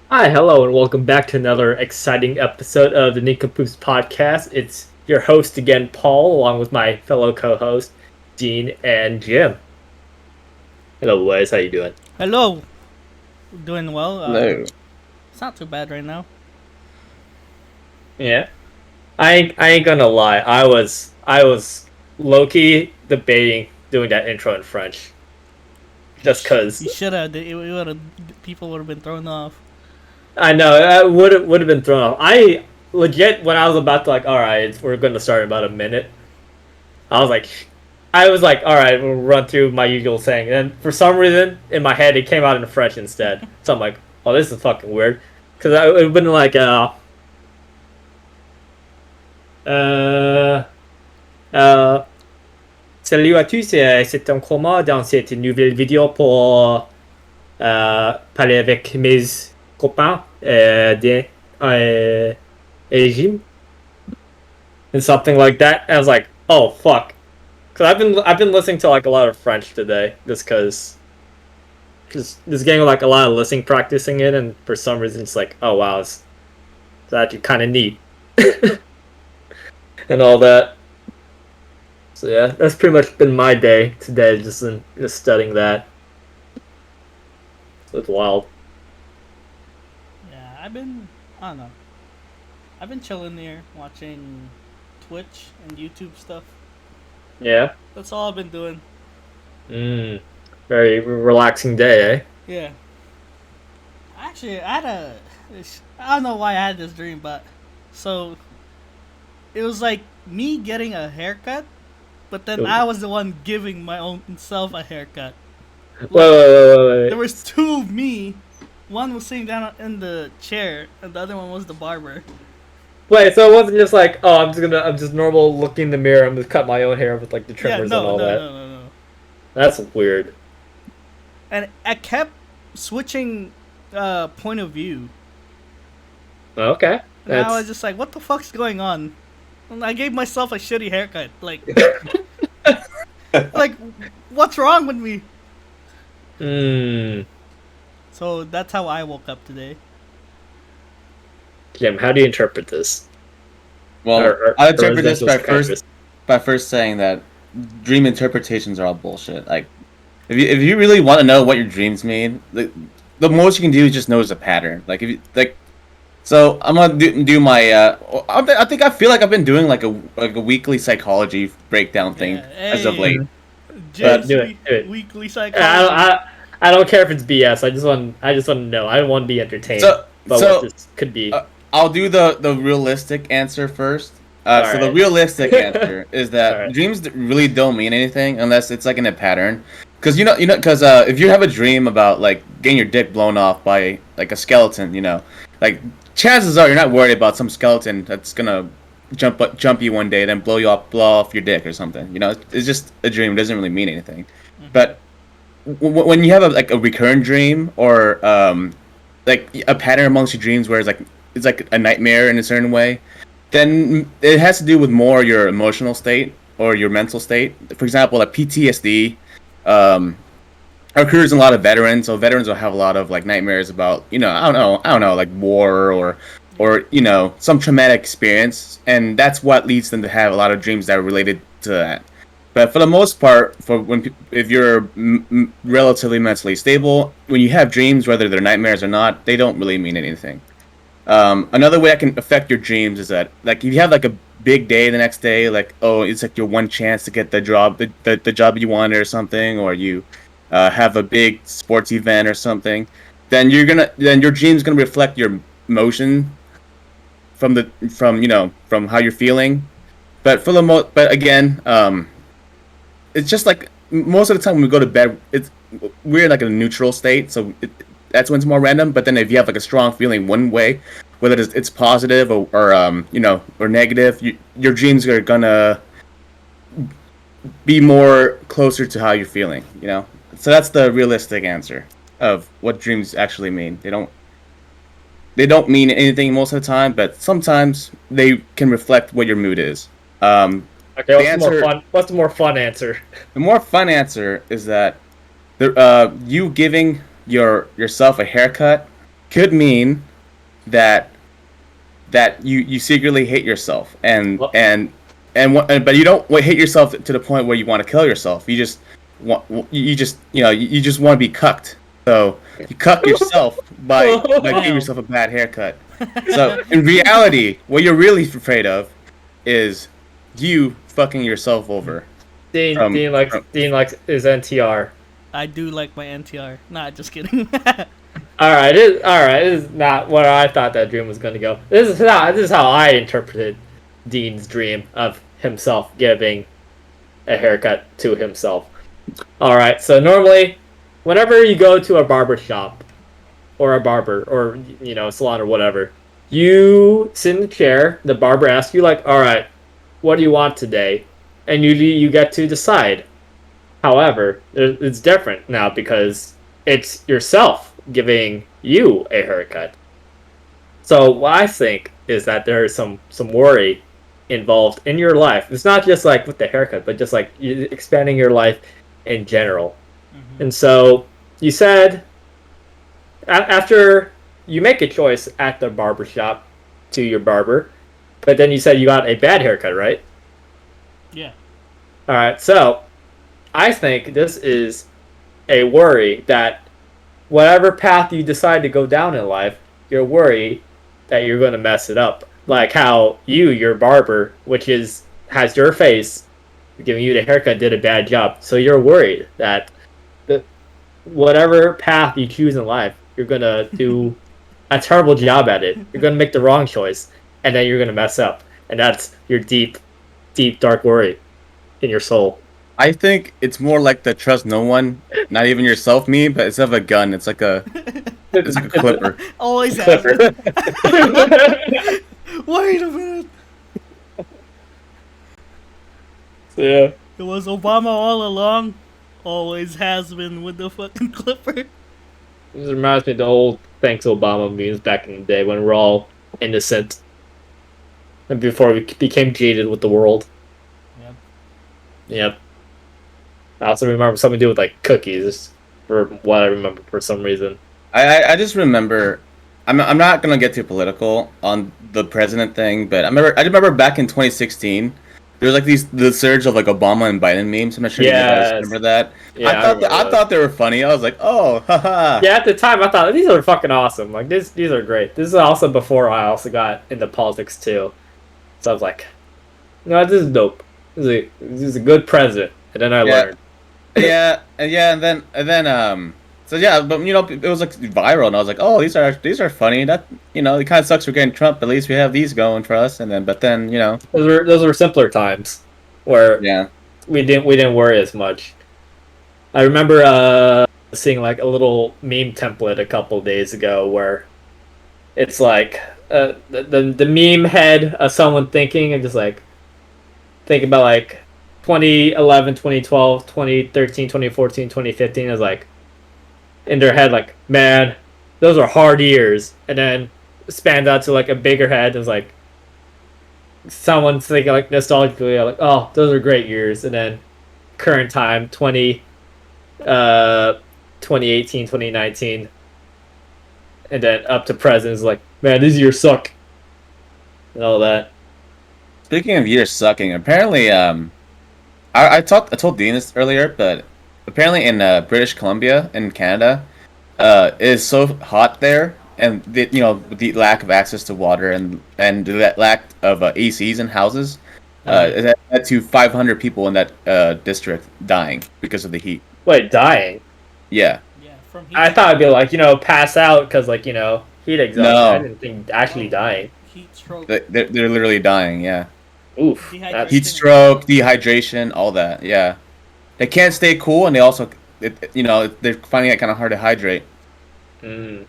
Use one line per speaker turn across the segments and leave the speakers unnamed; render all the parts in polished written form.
Hi, hello, and welcome back to another exciting episode of the Nincompoops podcast. It's your host again, Paul, along with my fellow co-host, Dean and Jim. Hello, boys. How you doing?
Hello, doing well.
No.
It's not too bad right now.
Yeah, I ain't gonna lie. I was low key debating doing that intro in French, just cause
You should have. People would have been thrown off.
I know I would have been thrown off. I legit when I was about to all right, we're gonna start in about a minute. I was like, all right, we'll run through my usual saying. And then for some reason, in my head, it came out in French instead. So I'm like, oh, this is fucking weird. Because it would have been like, euh, euh, salut à tous, c'est encore moi dans cette nouvelle vidéo pour parler avec mes copains euh, et Jim. And something like that. And I was like, oh, fuck. Cause I've been listening to like a lot of French today, just just getting like a lot of listening practicing it, and for some reason it's like, oh wow, it's actually kind of neat, and all that. So yeah, that's pretty much been my day today, just studying that. So it's wild.
Yeah, I don't know. I've been chilling here, watching Twitch and YouTube stuff.
Yeah.
That's all I've been doing.
Mm. Very relaxing day, eh?
Yeah. Actually, I don't know why I had this dream, but so it was like me getting a haircut, but then I was the one giving my own self a haircut.
Wait,
Like,
wait, wait, wait,
there
wait.
was two of me. One was sitting down in the chair, and the other one was the barber.
Wait, so it wasn't just like, oh, I'm just normal looking in the mirror. I'm just cut my own hair with like the
Yeah,
trimmers and
no,
all
no,
that.
no, no, no.
That's weird.
And I kept switching point of view.
Okay,
And I was
that's
just like, what the fuck's going on? And I gave myself a shitty haircut. Like, what's wrong with me?
Hmm.
So that's how I woke up today.
Jim, how do you interpret this?
Well, I interpret this
residential psychiatrist?
by first saying that dream interpretations are all bullshit. Like, if you really want to know what your dreams mean, the most you can do is just notice a pattern. Like if you like, so I'm gonna do my. I think I feel like I've been doing like a weekly psychology breakdown thing
Yeah,
as of late.
hey,
But
Jim's
do it, do it.
weekly
I,
psychology.
I don't care if it's BS. I just want to know. I don't want to be entertained
So
by what
so
this could be.
I'll do the realistic answer first. So the
Alright.
realistic answer is that
Alright.
dreams really don't mean anything unless it's like in a pattern. Because because if you have a dream about like getting your dick blown off by like a skeleton, like chances are you're not worried about some skeleton that's gonna jump you one day, then blow off your dick or something. It's just a dream. It doesn't really mean anything. But when you have a recurrent dream or like a pattern amongst your dreams where it's like a nightmare in a certain way, then it has to do with more your emotional state or your mental state. For example, like PTSD occurs in a lot of veterans. So veterans will have a lot of like nightmares about I don't know, like war or some traumatic experience, and that's what leads them to have a lot of dreams that are related to that. But for the most part, if you're relatively mentally stable, when you have dreams, whether they're nightmares or not, they don't really mean anything. Another way that can affect your dreams is that, like, if you have like a big day the next day, like, oh, it's like your one chance to get the job, the job you wanted or something, or you have a big sports event or something, then your dream's gonna reflect your emotion from how you're feeling. But but again, it's just like most of the time when we go to bed, we're in like a neutral state, so that's when it's more random. But then if you have like a strong feeling one way, whether it's positive or negative, your dreams are gonna be more closer to how you're feeling. So that's the realistic answer of what dreams actually mean. They don't mean anything most of the time, but sometimes they can reflect what your mood is.
Okay,
The answer,
what's the more fun answer?
the more fun answer is that you giving yourself a haircut could mean that you secretly hate yourself,
Well,
but you don't hate yourself to the point where you want to kill yourself. You just want to be cucked. So you cuck yourself by giving
Damn.
yourself a bad haircut. So in reality, what you're really afraid of is you fucking yourself over. From, from
Dean likes his NTR.
I do like my NTR. Nah, just kidding.
All right. This is not where I thought that dream was going to go. This is how I interpreted Dean's dream of himself giving a haircut to himself. All right. So normally, whenever you go to a barber shop or a barber or salon or whatever, you sit in the chair. The barber asks you like, "All right, what do you want today?" And you get to decide. However, it's different now because it's yourself giving you a haircut. So what I think is that there is some worry involved in your life. It's not just like with the haircut, but just like expanding your life in general.
Mhm.
And so you said after you make a choice at the barber shop to your barber, but then you said you got a bad haircut, right?
Yeah.
All right. So I think this is a worry that whatever path you decide to go down in life, you're worried that you're going to mess it up. Like how your barber, which has your face, giving you the haircut, did a bad job. So you're worried that whatever path you choose in life, you're going to do a terrible job at it. You're going to make the wrong choice, and then you're going to mess up. And that's your deep, deep, dark worry in your soul.
I think it's more like the trust no one, not even yourself, me, but instead of a gun, it's like a clipper.
Always
Clipper.
happens. Wait a minute.
Yeah.
It was Obama all along. Always has been with the fucking clipper.
This reminds me of the old thanks Obama memes back in the day when we're all innocent and before we became jaded with the world.
Yep.
Yep. I also remember something to do with like cookies, for what I remember for some reason.
I just remember. I'm not gonna get too political on the president thing, but I remember back in 2016, there was like the surge of like Obama and Biden memes. I'm not sure if you guys
Yes.
remember that.
Yeah,
I thought they were funny. I was like, oh, haha.
Yeah, at the time I thought these are fucking awesome. Like these are great. This is also before I also got into politics too. So I was like, no, this is dope. This is a good president. And then I
Yeah.
learned.
So yeah, but it was like viral, and I was like, oh, these are funny. That it kind of sucks for getting Trump, but at least we have these going for us. And then,
Those were simpler times where
yeah,
we didn't worry as much. I remember seeing like a little meme template a couple days ago where it's like the meme head of someone thinking and just like think about like 2011, 2012, 2013, 2014, 2015 is like in their head like, man, those are hard years, and then spans out to like a bigger head is like someone's thinking like nostalgically like, oh, those are great years, and then current time 2018, 2019, and then up to present is like, man, these years suck and all that.
Speaking of years sucking, apparently, I told Dean this earlier, but apparently in British Columbia in Canada, it is so hot there, and the lack of access to water and the lack of ACs in houses, it led to 500 people in that district dying because of the heat.
Wait, dying?
Yeah.
Yeah, from heat.
I thought it'd be like, pass out because like, heat exhaustion.
No.
I didn't think actually dying.
Heat stroke.
They're literally dying. Yeah.
Oof.
Dehydration.
Heat stroke, dehydration, all that. Yeah. They can't stay cool, and they also, they're finding it kind of hard to hydrate.
Mm.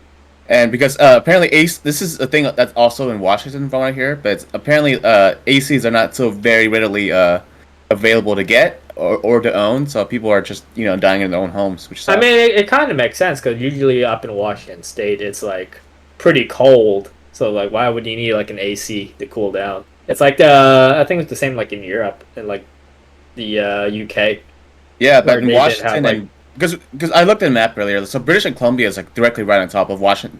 And because apparently this is a thing that's also in Washington from what I hear, but apparently ACs are not so very readily available to get or to own, so people are just dying in their own homes, which sucks.
I mean, it kind of makes sense because usually up in Washington State, it's like pretty cold. So like, why would you need like an AC to cool down? It's like I think it's the same like in Europe and like the UK.
Yeah, but
Where
in
they did
Washington
have, like,
and because I looked at the map earlier. So British Columbia is like directly right on top of Washington.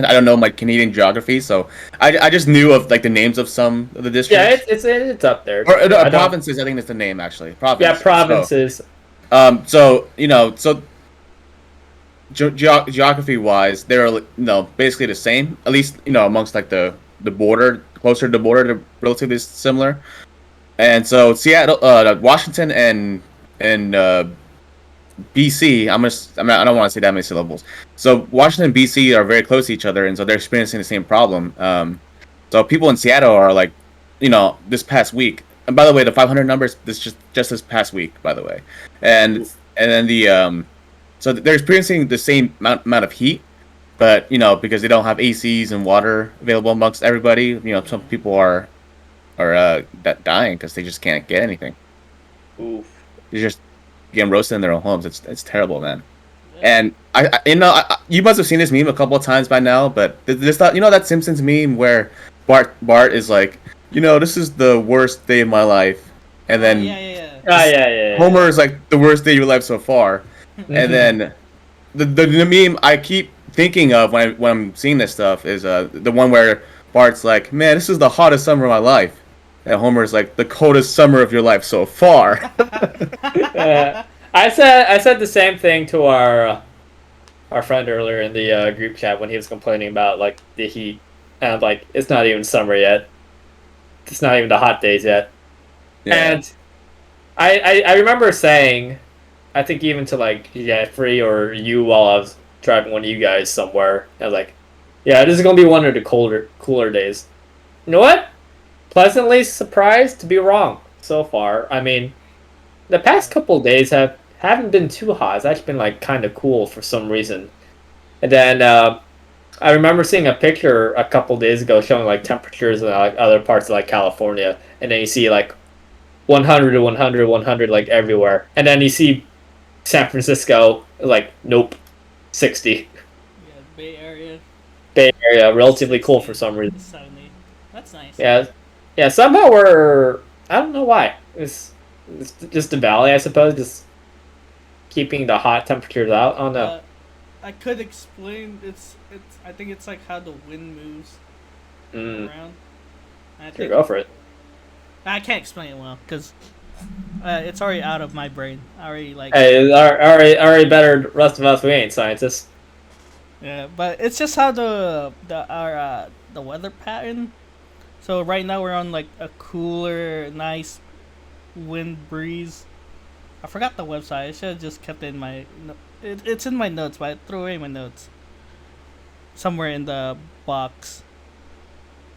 I don't know my Canadian geography, so I just knew of like the names of some of the
Yeah,
districts
it's up there.
or
I don't.
provinces. I think that's the name actually.
Yeah,
Province.
provinces.
So geography wise, they're basically the same. At least amongst like the border, closer to the border, they're relatively similar. And so Seattle, Washington, and BC. I don't want to say that many syllables. So Washington and BC are very close to each other, and so they're experiencing the same problem. So people in Seattle are like, this past week. And by the way, the 500 numbers just this past week, by the way, and and then so they're experiencing the same amount of heat, but because they don't have ACs and water available amongst everybody, some people are dying because they just can't get anything.
Oof.
They're just getting roasted in their own homes. It's terrible, man.
Yeah.
And you must have seen this meme a couple of times by now, but this that Simpsons meme where Bart is like, this is the worst day of my life, and then
Yeah.
Yeah.
Homer is like the worst day of your life so far, and then the meme I keep thinking of when I'm seeing this stuff is the one where Bart's like, man, this is the hottest summer of my life, and Homer's like, the coldest summer of your life so far.
I said the same thing to our friend earlier in the group chat when he was complaining about like the heat, and I'm like, it's not even summer yet. It's not even the hot days yet.
Yeah.
And I remember saying, I think even to like Jeffrey or you while I was driving one of you guys somewhere, I was like, yeah, this is gonna be one of the cooler days. You know what? Pleasantly surprised to be wrong so far. I mean, the past couple of days haven't been too hot. It's actually been like kind of cool for some reason. And then I remember seeing a picture a couple of days ago showing like temperatures in like other parts of like California, and then you see like 100 to 100, 100 like everywhere, and then you see San Francisco like nope, 60.
Yeah, Bay Area.
Bay Area relatively cool for some reason.
70. That's nice.
Yeah. Somehow I don't know why. It's just the valley, I suppose, just keeping the hot temperatures out. I don't know.
I could explain. I think it's like how the wind moves around.
Sure, go for it.
I can't explain it well because it's already out of my brain. I already like.
Hey, already better. The rest of us, we ain't scientists.
Yeah, but it's just how the weather pattern. So right now we're on like a cooler, nice wind breeze. I forgot the website. I should have just kept it in my. It's in my notes, but I threw away my notes. Somewhere in the box.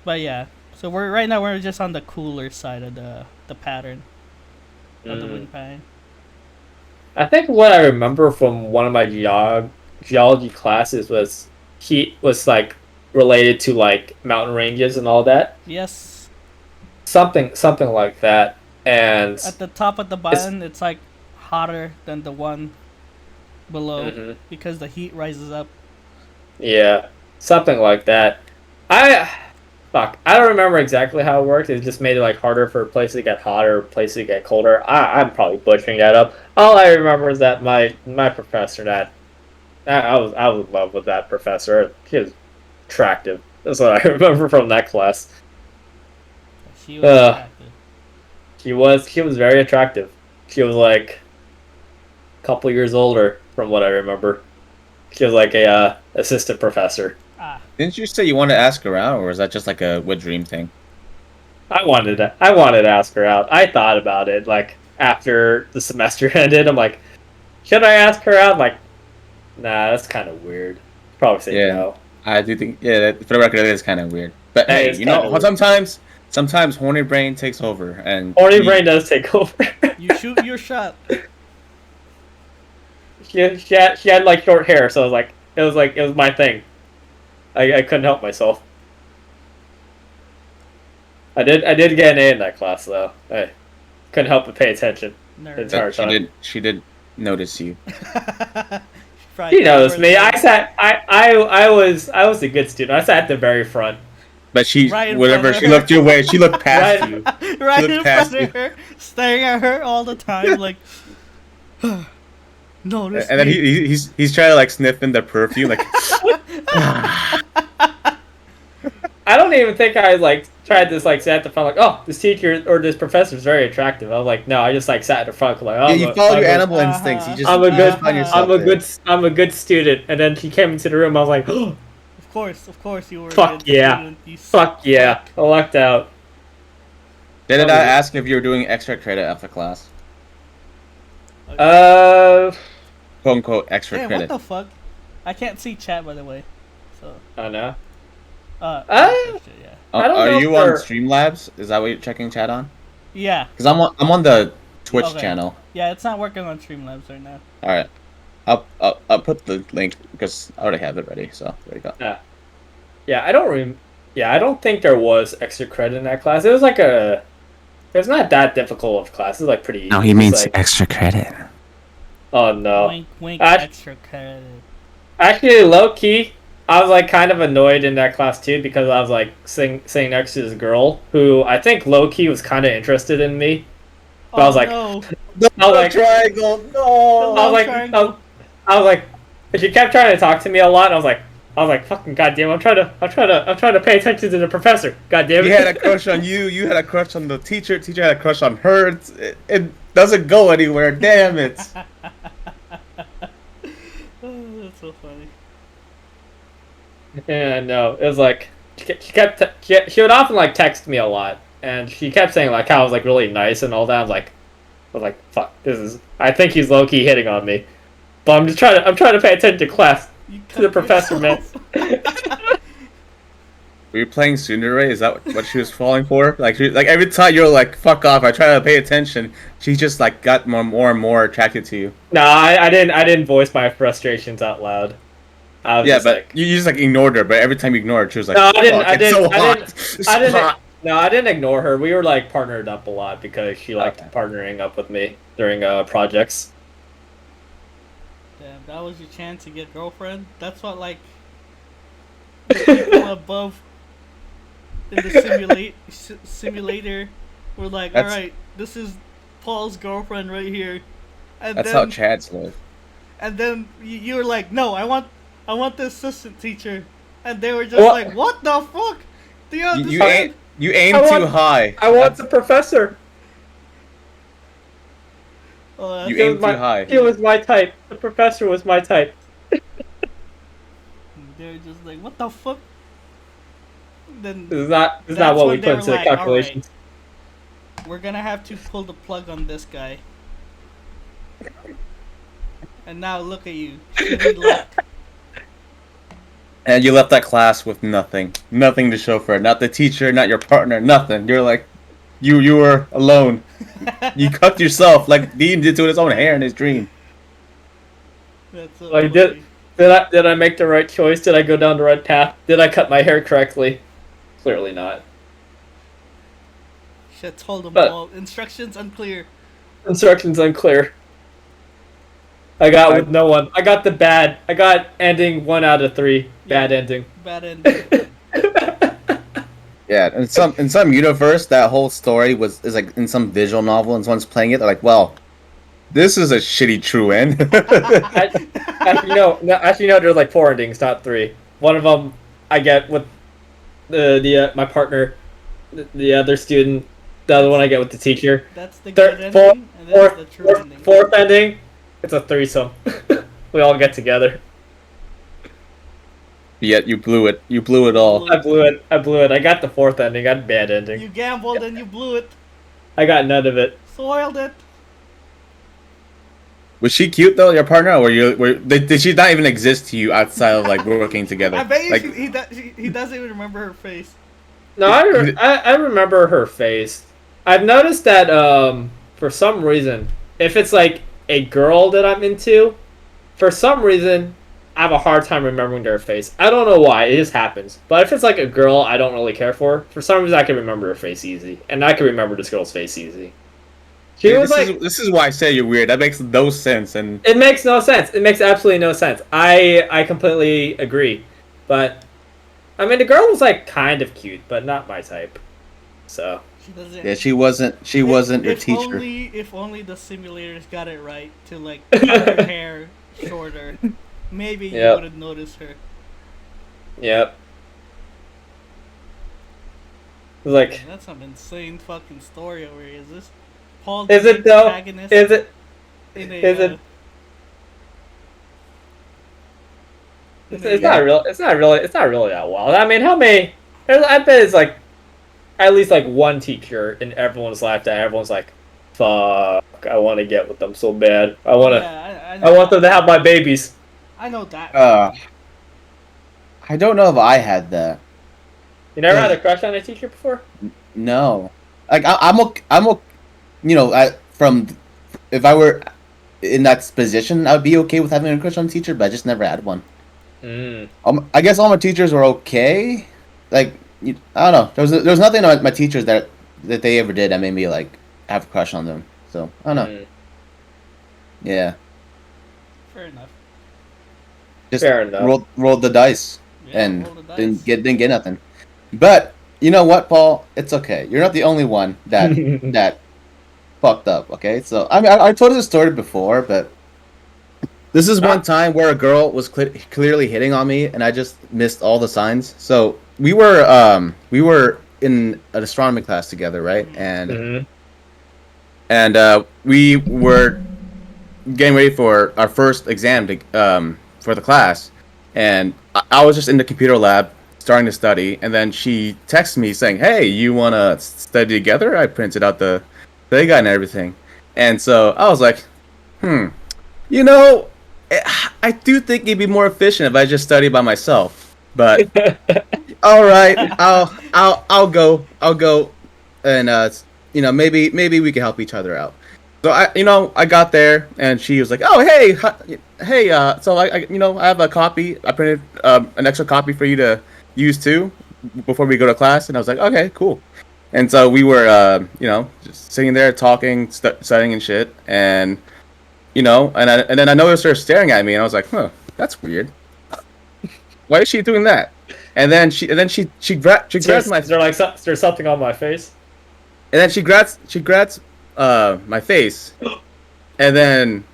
But yeah, so we're just on the cooler side of the pattern of the wind pattern.
I think what I remember from one of my geology classes was heat was like related to like mountain ranges and all that.
Yes.
Something like that. And
at the top of the button, it's like hotter than the one below because the heat rises up. Yeah,
something like that. I don't remember exactly how it worked. It just made it like harder for places to get hotter, places to get colder. I'm probably butchering that up. All I remember is that my professor, I was in love with that professor. She was attractive. That's what I remember from that class.
She was attractive.
She was very attractive. She was like a couple years older from what I remember. She was like a assistant professor.
Didn't you say you wanted to ask her out, or was that just like a wet dream thing?
I wanted to ask her out. I thought about it like after the semester ended. I'm like, should I ask her out? I'm like, nah, that's kind of weird. Probably say no.
I do think for the record, it is kind of weird. But hey, sometimes horny brain takes over, and
horny brain does take over.
You shoot your shot.
She had like short hair, so it was my thing. I couldn't help myself. I did get an A in that class though. I couldn't help but pay attention.
She did notice you.
She noticed me. I was a good student. I sat at the very front.
But she looked your way, she looked past you.
Right in front of her, staring at her all the time, like. No, this
And then
me.
he's trying to like sniff in the perfume, like
I don't even think I like tried this like sat at the front like, oh, this teacher or this professor is very attractive. I was like, no, I just like sat at the front like,
yeah, you followed your animal instincts.
I'm a
You
good
just find
I'm
yourself
a
there.
good student. And then he came into the room. I was like, oh,
Of course, you were a
fuck
good
yeah,
student. You
fuck yeah, I lucked out.
Did
That
I
was it.
ask if you were doing extra credit after class?
Uh,
Quote unquote extra
Hey, what
credit.
the fuck? I can't see chat by the way. So,
I don't know.
uh,
Uh,
yeah,
I don't
Are
know if
you on
they're-
Streamlabs? Is that what you're checking chat on?
yeah,
Because I'm on the Twitch
Okay.
channel.
yeah. It's not working on Streamlabs right now.
All right, I'll put the link because I already have it ready. So there you go.
yeah, I don't yeah, I don't think there was extra credit in that class. It was like it's not that difficult of class. It's like pretty easy.
No, he
It's
means
like,
extra credit.
oh no.
Wink, wink.
Act-
Extra credit.
Actually, low key, I was like kind of annoyed in that class too because I was like sitting next to this girl who I think low key was kind of interested in me. But I was like,
no.
I was like,
triangle.
I
No.
was like, I was like, she kept trying to talk to me a lot. And I was like, fucking goddamn! I'm trying to pay attention to the professor. Goddamn
He
it!
had a crush on you. You had a crush on the teacher. Teacher had a crush on her. It doesn't go anywhere. Damn it.
Oh, that's so funny.
Yeah, no, it was like she would often like text me a lot, and she kept saying like how I was like really nice and all that. I was like, fuck, I think he's low key hitting on me, but I'm trying to pay attention to class,
You
to the
cut
professor, man.
yourself.
Were you playing Tsundere? Is that what she was falling for? Like every time you're like, fuck off, I try to pay attention, she just like got more and more attracted to you.
No, I didn't voice my frustrations out loud. I was
Yeah,
just
but
like,
you just like ignored her. But every time you ignored her, she was like,
no, I didn't.
fuck,
I
it's so
didn't.
hot.
I didn't.
It's hot.
No, I didn't ignore her. We were like partnered up a lot because she liked
Okay.
partnering up with me during projects.
Damn, that was your chance to get girlfriend. That's what like the people above in the simulator were like. All
That's-
right, this is Paul's girlfriend right here, and
That's
then
how Chads live.
and then you were like, no, I want the assistant teacher, and they were just
Well-
like, what the fuck? Do you
You
understand?
aim
I
too
want-
high.
I want the professor.
Oh, that's-
You
He
aim
was my-
too high.
He was my type. The professor was my type.
They're just like, what the fuck? Then
This is not
That's
what we
when they
put
were
into the
like, "All right."
calculations.
we're gonna have to pull the plug on this guy. And now look at you, shitty luck.
And you left that class with nothing to show for it. Not the teacher, not your partner, nothing. You're like, you were alone. You cut yourself like Dean did to his own hair in his dream.
That's so
Like,
funny.
Did I make the right choice? Did I go down the right path? Did I cut my hair correctly? Clearly not.
Shit told them
But-
all. Instructions unclear.
Instructions unclear. I got with no one. I got the bad. I got ending 1 out of 3. Bad ending.
Bad ending.
Yeah, in some universe, that whole story is like in some visual novel, and someone's playing it. They're like, well, this is a shitty true end.
Actually, no. There's like 4 endings, not 3. One of them I get with my partner, the other student. The other one I get with the teacher.
That's the
Third-
good
fourth-
ending, and that's the true ending.
Fourth ending, it's a threesome. We all get together.
Yet you blew it. You blew it all.
I blew it. I got the 4th ending. I got bad ending.
You gambled and you blew it.
I got none of it.
Soiled it.
Was she cute though, your partner, or did she not even exist to you outside of like working together?
I bet you
Like,
he doesn't even remember her face.
No, I remember her face. I've noticed that for some reason, if it's like a girl that I'm into, for some reason I have a hard time remembering their face. I don't know why. It just happens. But if it's like a girl I don't really care for some reason I can remember her face easy, and I can remember this girl's face easy. She was like,
this is why I say you're weird. That makes no sense. And
it makes no sense. It makes absolutely no sense. I completely agree. But I mean, the girl was like kind of cute, but not my type. So
She doesn't.
Yeah, she wasn't. She wasn't your
If
teacher.
only the simulators got it right to like cut her hair shorter, maybe you
Yep.
wouldn't notice her.
Yep. Like,
Man, that's some insane fucking story over here. Is this Paul?
is
the
it though?
protagonist
Is it?
In a,
Is it?
in
It's
a-
not real. It's not really. It's not really that wild. I mean, how many? I bet it's like at least like one teacher in everyone's life that everyone's like, "Fuck, I want to get with them so bad. I want to.
Yeah,
I want them to have my babies."
I know that.
I don't know if I had that.
You never had a crush on a teacher before?
No, like I'm okay. You know, from if I were in that position, I'd be okay with having a crush on a teacher, but I just never had one.
Mm.
I guess all my teachers were okay. Like I don't know. There was nothing about my teachers that they ever did that made me like have a crush on them. So I don't know.
Mm.
Yeah,
Fair enough.
just
Fair enough.
rolled the dice
Yeah,
and
roll the dice.
didn't get nothing. But you know what, Paul? It's okay. You're not the only one that that fucked up. Okay, so I mean I told you the story before, but this is one time where a girl was clearly hitting on me, and I just missed all the signs. So we were in an astronomy class together, right? And
Mhm.
we were getting ready for our first exam for the class, and I was just in the computer lab starting to study, and then she texted me saying, "Hey, you wanna study together?" I printed out the study guide and everything, and so I was like, you know, I do think it'd be more efficient if I just study by myself. But all right, I'll go, and you know, maybe we can help each other out. So I got there, and she was like, "Oh, hey, hey, so I have a copy. I printed an extra copy for you to use too before we go to class." And I was like, "Okay, cool." And so we were, just sitting there talking, studying and shit, and and then I noticed her staring at me, and I was like, "Huh, that's weird. Why is she doing that?" And then she grabs my.
There's something on my face.
And then she grabs my face, and then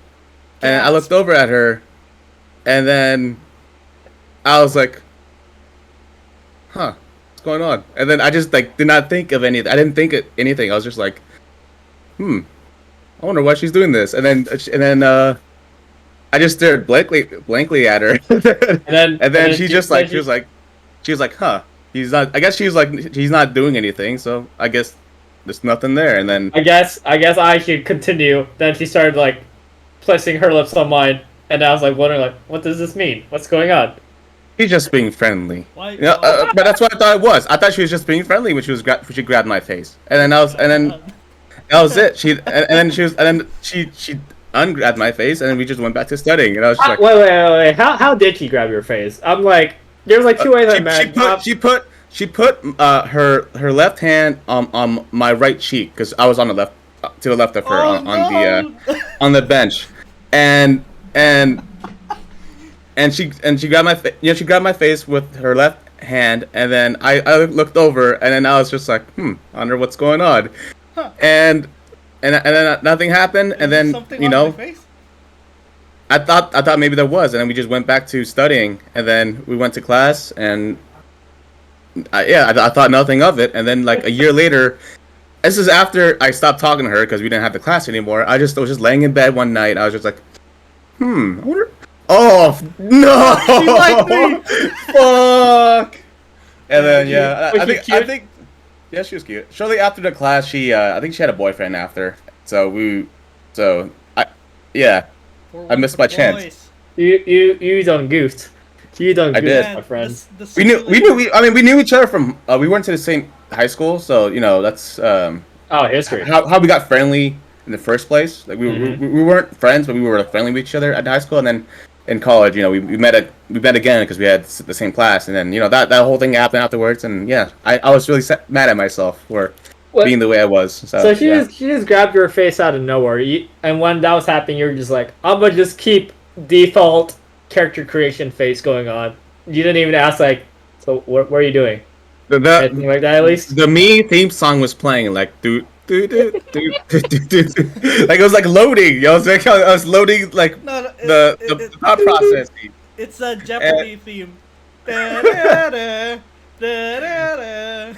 I looked over at her, and then I was like, "Huh, what's going on?" And then I just like did not think of anything. I didn't think of anything. I was just like, I wonder why she's doing this. And then I just stared blankly at her, and then she was like, "Huh." He's not. I guess she was like, he's not doing anything. So I guess there's nothing there. And then
I guess I should continue. Then she started like placing her lips on mine, and I was like wondering like, what does this mean? What's going on?
she's just being friendly.
Why?
But that's what I thought it was. I thought she was just being friendly when she grabbed my face, and then that was it. And then she ungrabbed my face, and then we just went back to studying. And I was just like,
Wait. How did she grab your face? I'm like, there's like two ways I imagine.
she put her left hand on my right cheek because I was on the left to the left of her on the bench, and she grabbed she grabbed my face with her left hand, and then I looked over, and then I was just like, I wonder what's going on, and then nothing happened, and then
My face?
I thought maybe there was, and then we just went back to studying, and then we went to class, and I thought nothing of it, and then like a year later, this is after I stopped talking to her because we didn't have the class anymore. I was just laying in bed one night. I was just like, I wonder. Oh no!
She liked me.
Fuck. And then
Was she
I think yeah, she was cute. Shortly after the class, she I think she had a boyfriend after. I missed my chance.
You done goofed. You done
I
goofed,
did.
my friend.
We knew each other from we went to the same high school, so that's
History.
how we got friendly in the first place. Like we weren't friends, but we were like, friendly with each other at high school, and then in college, we met again because we had the same class, and then that whole thing happened afterwards, and I was really mad at myself for being the way I was. So
she just grabbed your face out of nowhere, and when that was happening, you were just like, I'm gonna just keep default character creation face going on. You didn't even ask like, so what are you doing? Anything like that, at least.
The me theme song was playing like like it was like loading. I was loading like
No, no
the thought process.
it's a Jeopardy theme. Da-da-da, da-da-da.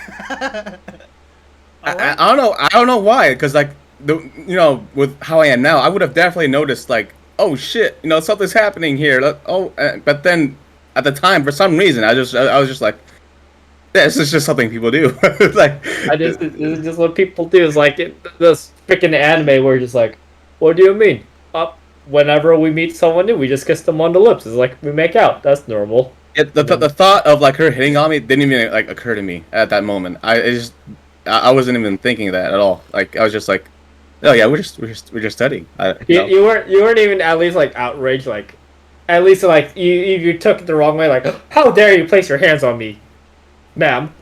Alright.
I don't know. I don't know why. Because like with how I am now, I would have definitely noticed like, oh shit, something's happening here. But then at the time, for some reason, I was just like, yeah, this is just something people do. Like,
This is just what people do. It's like this freaking anime where just like, what do you mean? Whenever we meet someone new, we just kiss them on the lips. It's like we make out. That's normal.
the thought of like her hitting on me didn't even like occur to me at that moment. I wasn't even thinking that at all. Like I was just like, oh yeah, we're just studying.
You weren't even at least like outraged. Like at least like you took it the wrong way. Like how dare you place your hands on me, ma'am?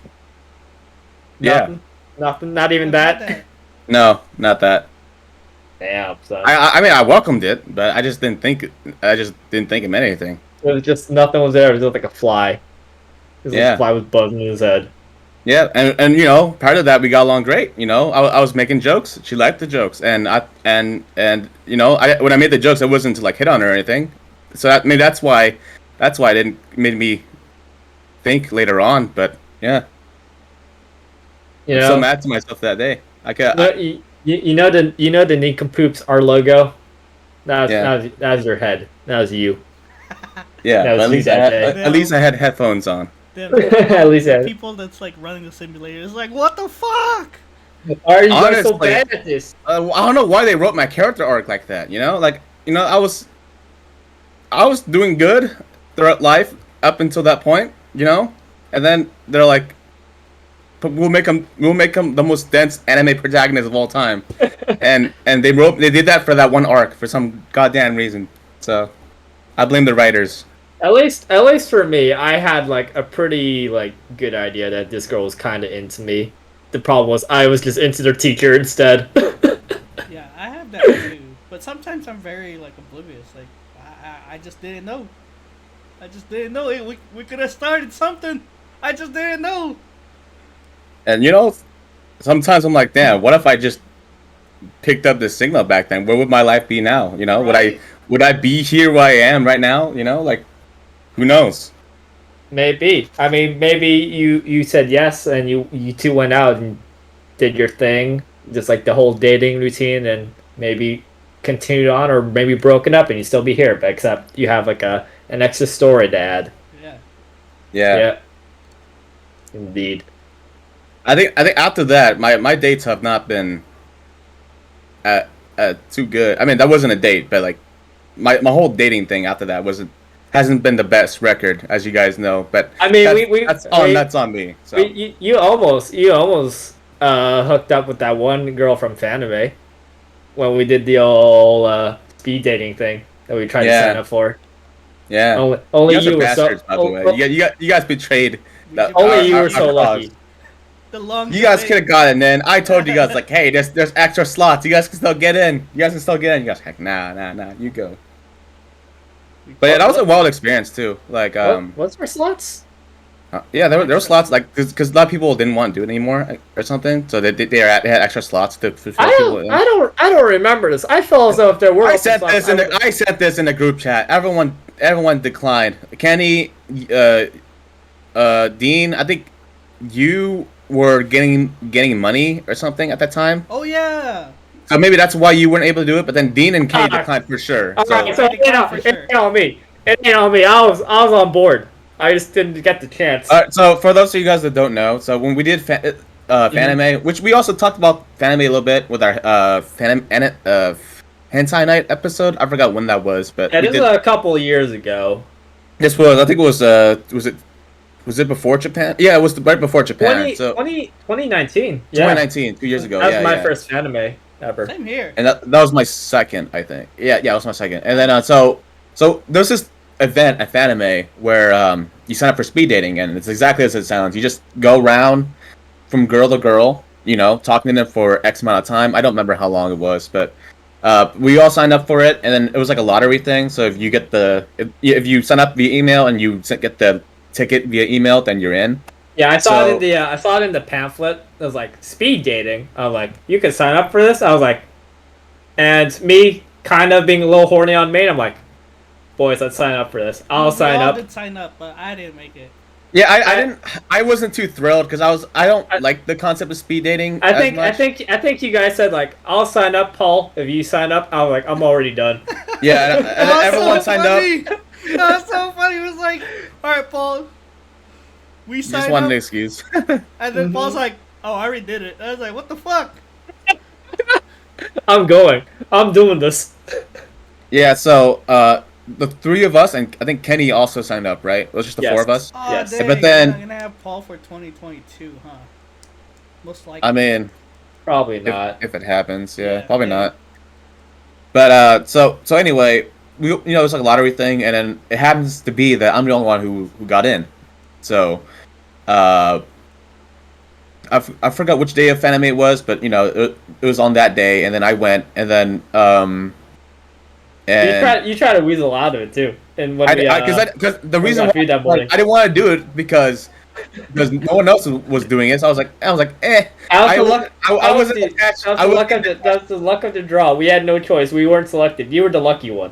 Yeah.
Nothing. Not even that.
No, not that.
Damn. So
I mean, I welcomed it, but I just didn't think. I just didn't think it meant anything.
it was just nothing was there. It was just like a fly.
Yeah.
A fly was buzzing in his head.
Yeah, and part of that we got along great. I was making jokes. She liked the jokes, and when I made the jokes, it wasn't to like hit on her or anything. So that's why it didn't made me think later on. But yeah, I'm so mad to myself that day.
You know the Nincompoops, our logo. That was your head. That was you.
Yeah,
That was
at least I had headphones on.
At least
the people that's like running the simulator is like, what the fuck?
Why are you guys so
Honestly,
bad at this?
I don't know why they wrote my character arc like that. I was doing good throughout life up until that point. And then they're like, but we'll make him the most dense anime protagonist of all time, and they did that for that one arc for some goddamn reason. So I blame the writers.
At least for me, I had like a pretty like good idea that this girl was kind of into me. The problem was I was just into their teacher instead.
Yeah, I have that too. But sometimes I'm very like oblivious. Like I just didn't know. Hey, we could have started something. I just didn't know.
And sometimes I'm like, damn, what if I just picked up this signal back then? Where would my life be now?
Right.
Would I be here where I am right now? Like, who knows?
Maybe. I mean, maybe you said yes, and you two went out and did your thing, just like the whole dating routine, and maybe continued on, or maybe broken up, and you still be here, but except you have like an extra story to add.
Yeah.
Yeah.
Indeed.
I think after that, my dates have not been too good. I mean, that wasn't a date, but like my whole dating thing after that hasn't been the best record, as you guys know. But
I mean,
that's on me. So
you almost hooked up with that one girl from Fanime when we did the old speed dating thing that we tried to sign up for.
Yeah.
Only
you guys
you
are
were
bastards,
so.
by the way. You guys betrayed.
Only you were so lucky.
The long.
You guys could have got in. Then I told you guys like, hey, there's extra slots. You guys can still get in. You guys heck, nah. You go. But yeah, that was a wild experience too. Like,
what's for slots?
Yeah, there were slots like because a lot of people didn't want to do it anymore or something, so they had extra slots to fill people in.
I don't remember this. I felt as though if there were.
I said this in the group chat. Everyone declined. Kenny, Dean, I think you were getting money or something at that time.
Oh yeah.
So maybe that's why you weren't able to do it. But then Dean and Kenny declined for sure.
So it ain't on me. It ain't on me. I was on board. I just didn't get the chance.
So for those of you guys that don't know, so when we did Fanime, which we also talked about Fanime a little bit with our Hentai Night episode. I forgot when that was, but
this was a couple of years ago.
This was, I think it was it before Japan? Yeah, it was right before Japan.
2019. Yeah.
2019, 2 years ago.
That was my first anime ever.
Same here.
And that was my second, I think. Yeah, that was my second. And then so there's this event at Fanime where you sign up for speed dating, and it's exactly as it sounds. You just go around from girl to girl, talking to them for X amount of time. I don't remember how long it was, but we all signed up for it, and then it was like a lottery thing. So if you get if you sign up via email and you get the ticket via email, then you're in.
Yeah,
So
I saw it in the pamphlet. It was like speed dating. I was like, you could sign up for this. I was like, and me kind of being a little horny on main. I'm like, boys, let's sign up for this. I'll
We
sign
all
up.
did sign up, but I didn't make it.
yeah,
I
I wasn't too thrilled because I don't
I,
like the concept of speed dating
I
as
think
much.
I think you guys said like, I'll sign up, Paul. If you sign up, I was like, I'm already done.
Yeah, and
That was
everyone
so
signed up.
funny. That was so funny. It was like, all right, Paul, we
Just
signed
wanted
up,
an excuse.
and then Paul's like, oh, I already did it. I was like, what the fuck?
I'm going. I'm doing this.
Yeah, so the three of us and I think Kenny also signed up, right? It was just the four of us.
Oh,
Yes.
dang.
But then-
I'm gonna have Paul for 2022, huh? Most likely.
I mean,
Probably not.
if it happens, yeah,
Yeah,
probably
maybe.
not. But so anyway, we it's like a lottery thing, and then it happens to be that I'm the only one who got in. So, uh, I forgot which day of Fanime it was, but it was on that day, and then I went, and then and
You try to weasel out of it too. And when
because the
we
reason
got
why
food that morning.
I didn't want to do it because no one else was doing it, so I was like, eh. I wasn't attached.
That's the luck of the draw. We had no choice. We weren't selected. You were the lucky one.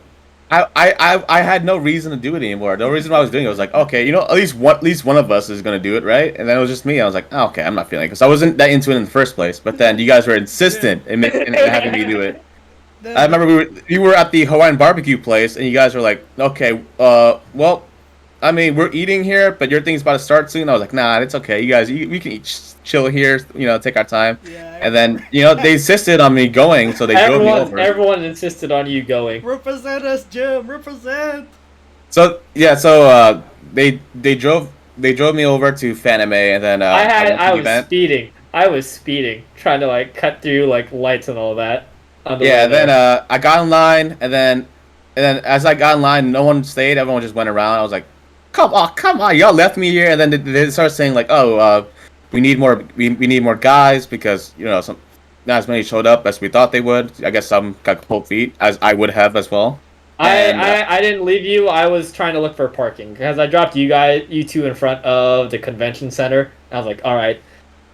I had no reason to do it anymore. The reason why I was doing it was like, okay, at least one of us is gonna do it, right? And then it was just me. I was like, oh, okay, I'm not feeling it because I wasn't that into it in the first place. But then you guys were insistent in having me do it.
Then,
I remember we were at the Hawaiian barbecue place, and you guys were like, okay, well, I mean, we're eating here, but your thing's about to start soon. I was like, nah, it's okay. You guys, we can chill here, take our time.
yeah,
And then, they insisted on me going, so they drove me over.
Everyone insisted on you going.
represent us, Jim. Represent.
So yeah, they drove me over to Fanime, and then
I
went to the
was speeding. I was speeding, trying to like cut through like lights and all that. On the
Yeah,
way
and then
there.
I got in line, and then as I got in line, no one stayed. Everyone just went around. I was like, come on, y'all left me here. And then they started saying like, oh, we need more guys because not as many showed up as we thought they would. I guess some got cold feet, as I would have as well. And,
I didn't leave you. I was trying to look for parking because I dropped you two in front of the convention center. I was like, all right,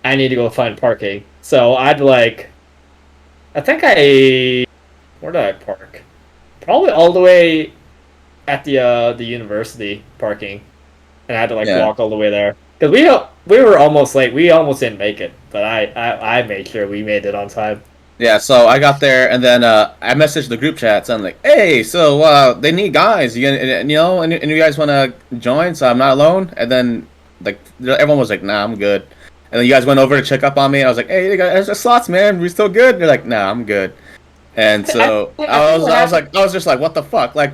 I need to go find parking. So where did I park? Probably all the way at the university parking, and I had to walk all the way there because we were almost late. We almost didn't make it, but I made sure we made it on time.
Yeah, so I got there, and then I messaged the group chat, so I'm like, hey, so they need guys, and you guys want to join, so I'm not alone? And then, everyone was like, nah, I'm good. And then you guys went over to check up on me, and I was like, hey, there's slots, man, we still good? And they're like, nah, I'm good. And so I was just like, what the fuck? Like,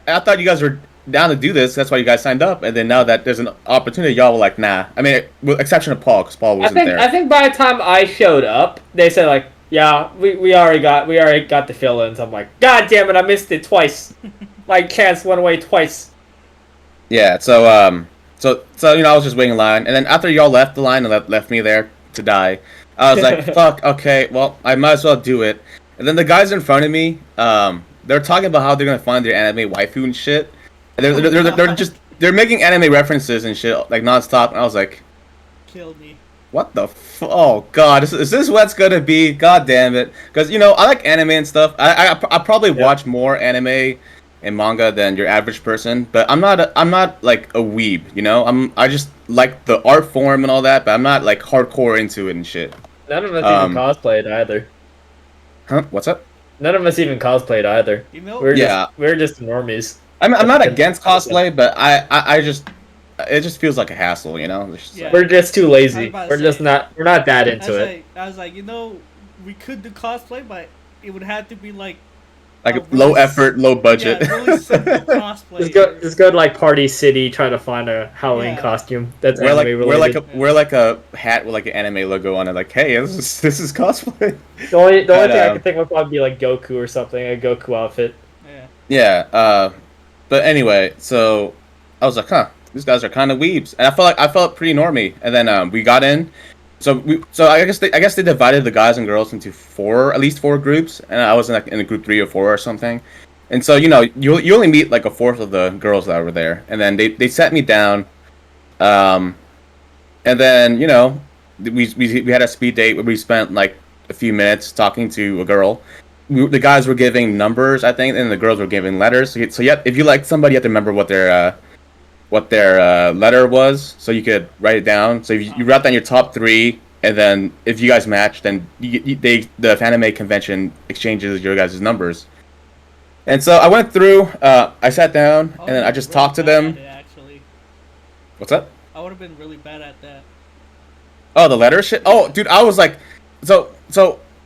I thought you guys were down to do this, that's why you guys signed up, and then now that there's an opportunity, y'all were like, nah. I mean, with exception of Paul, because Paul wasn't there.
I think by the time I showed up, they said like, yeah, we already got the fill-ins. I'm like, god damn it, I missed it twice. My chance went away twice.
Yeah, so I was just waiting in line, and then after y'all left the line and left me there to die, I was like, fuck, okay, well, I might as well do it. And then the guys in front of me, they're talking about how they're gonna find their anime waifu and shit. And they're making anime references and shit like nonstop, and I was like,
Killed me.
what the oh god, is this what it's gonna be? God damn it. Because I like anime and stuff. I probably watch more anime and manga than your average person, but I'm not like a weeb, I just like the art form and all that, but I'm not like hardcore into it and shit.
None of us even cosplayed either.
Huh? What's up?
None of us even cosplayed either. We're just normies.
I'm not against cosplay, but I just it just feels like a hassle, It's just
Yeah.
We're just too lazy.
I was about
We're
to
just
say,
not. We're not that into it.
I was like, we could do cosplay, but it would have to be like
like low effort, low budget.
Yeah, really simple cosplay.
Just go to like Party City, try to find a Halloween
Yeah.
costume that's
we're
anime related.
we're like a hat with like an anime logo on it. Like, hey, this is cosplay.
The only thing I could think of would probably be like Goku or something, a Goku outfit.
Yeah.
Yeah. But anyway, so I was like, huh, these guys are kind of weebs, and I felt pretty normy. And then we got in. So I guess they divided the guys and girls into at least four groups, and I was in a group 3 or 4 or something. And so you only meet like a fourth of the girls that were there, and then they sat me down, And then we had a speed date where we spent like a few minutes talking to a girl. The guys were giving numbers, I think, and the girls were giving letters. So yeah, if you like somebody, you have to remember what their letter was, so you could write it down. So if you write down your top three, and then if you guys match, then the anime convention exchanges your guys' numbers. And so I went through. I sat down, and then I just talked to them.
Actually,
What's up?
I would have been really bad at that.
Oh, the letter shit. Oh, dude, I was like, so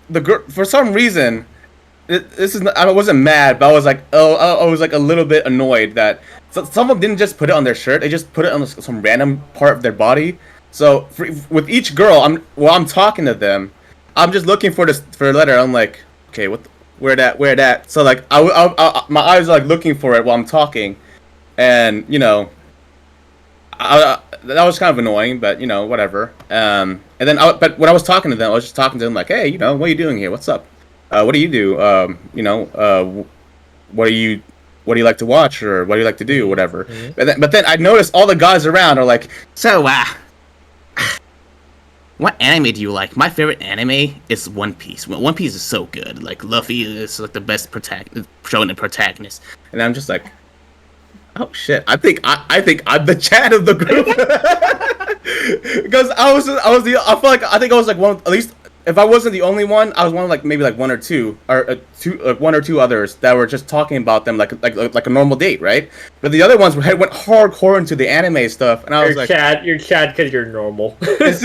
the girl for some reason. This is not, I wasn't mad, but I was like, I was like a little bit annoyed that some of them didn't just put it on their shirt; they just put it on some random part of their body. So with each girl, while I'm talking to them, I'm just looking for a letter. I'm like, okay, where that? So like, my eyes are like looking for it while I'm talking, and that was kind of annoying, but whatever. And then, but when I was talking to them, I was just talking to them like, hey, what are you doing here? What's up? What do you do? What do you like to watch, or what do you like to do, whatever.
Mm-hmm.
But then I noticed all the guys around are like, so what anime do you like? My favorite anime is One Piece. One Piece is so good. Like Luffy is like the best shonen protagonist, and I'm just like, oh shit! I think I'm the Chad of the group because I think I was like one, at least. If I wasn't the only one, I was one of like maybe like one or two others that were just talking about them like a normal date, right? But the other ones went hardcore into the anime stuff, and I was like,
you're Chad because you're normal.
is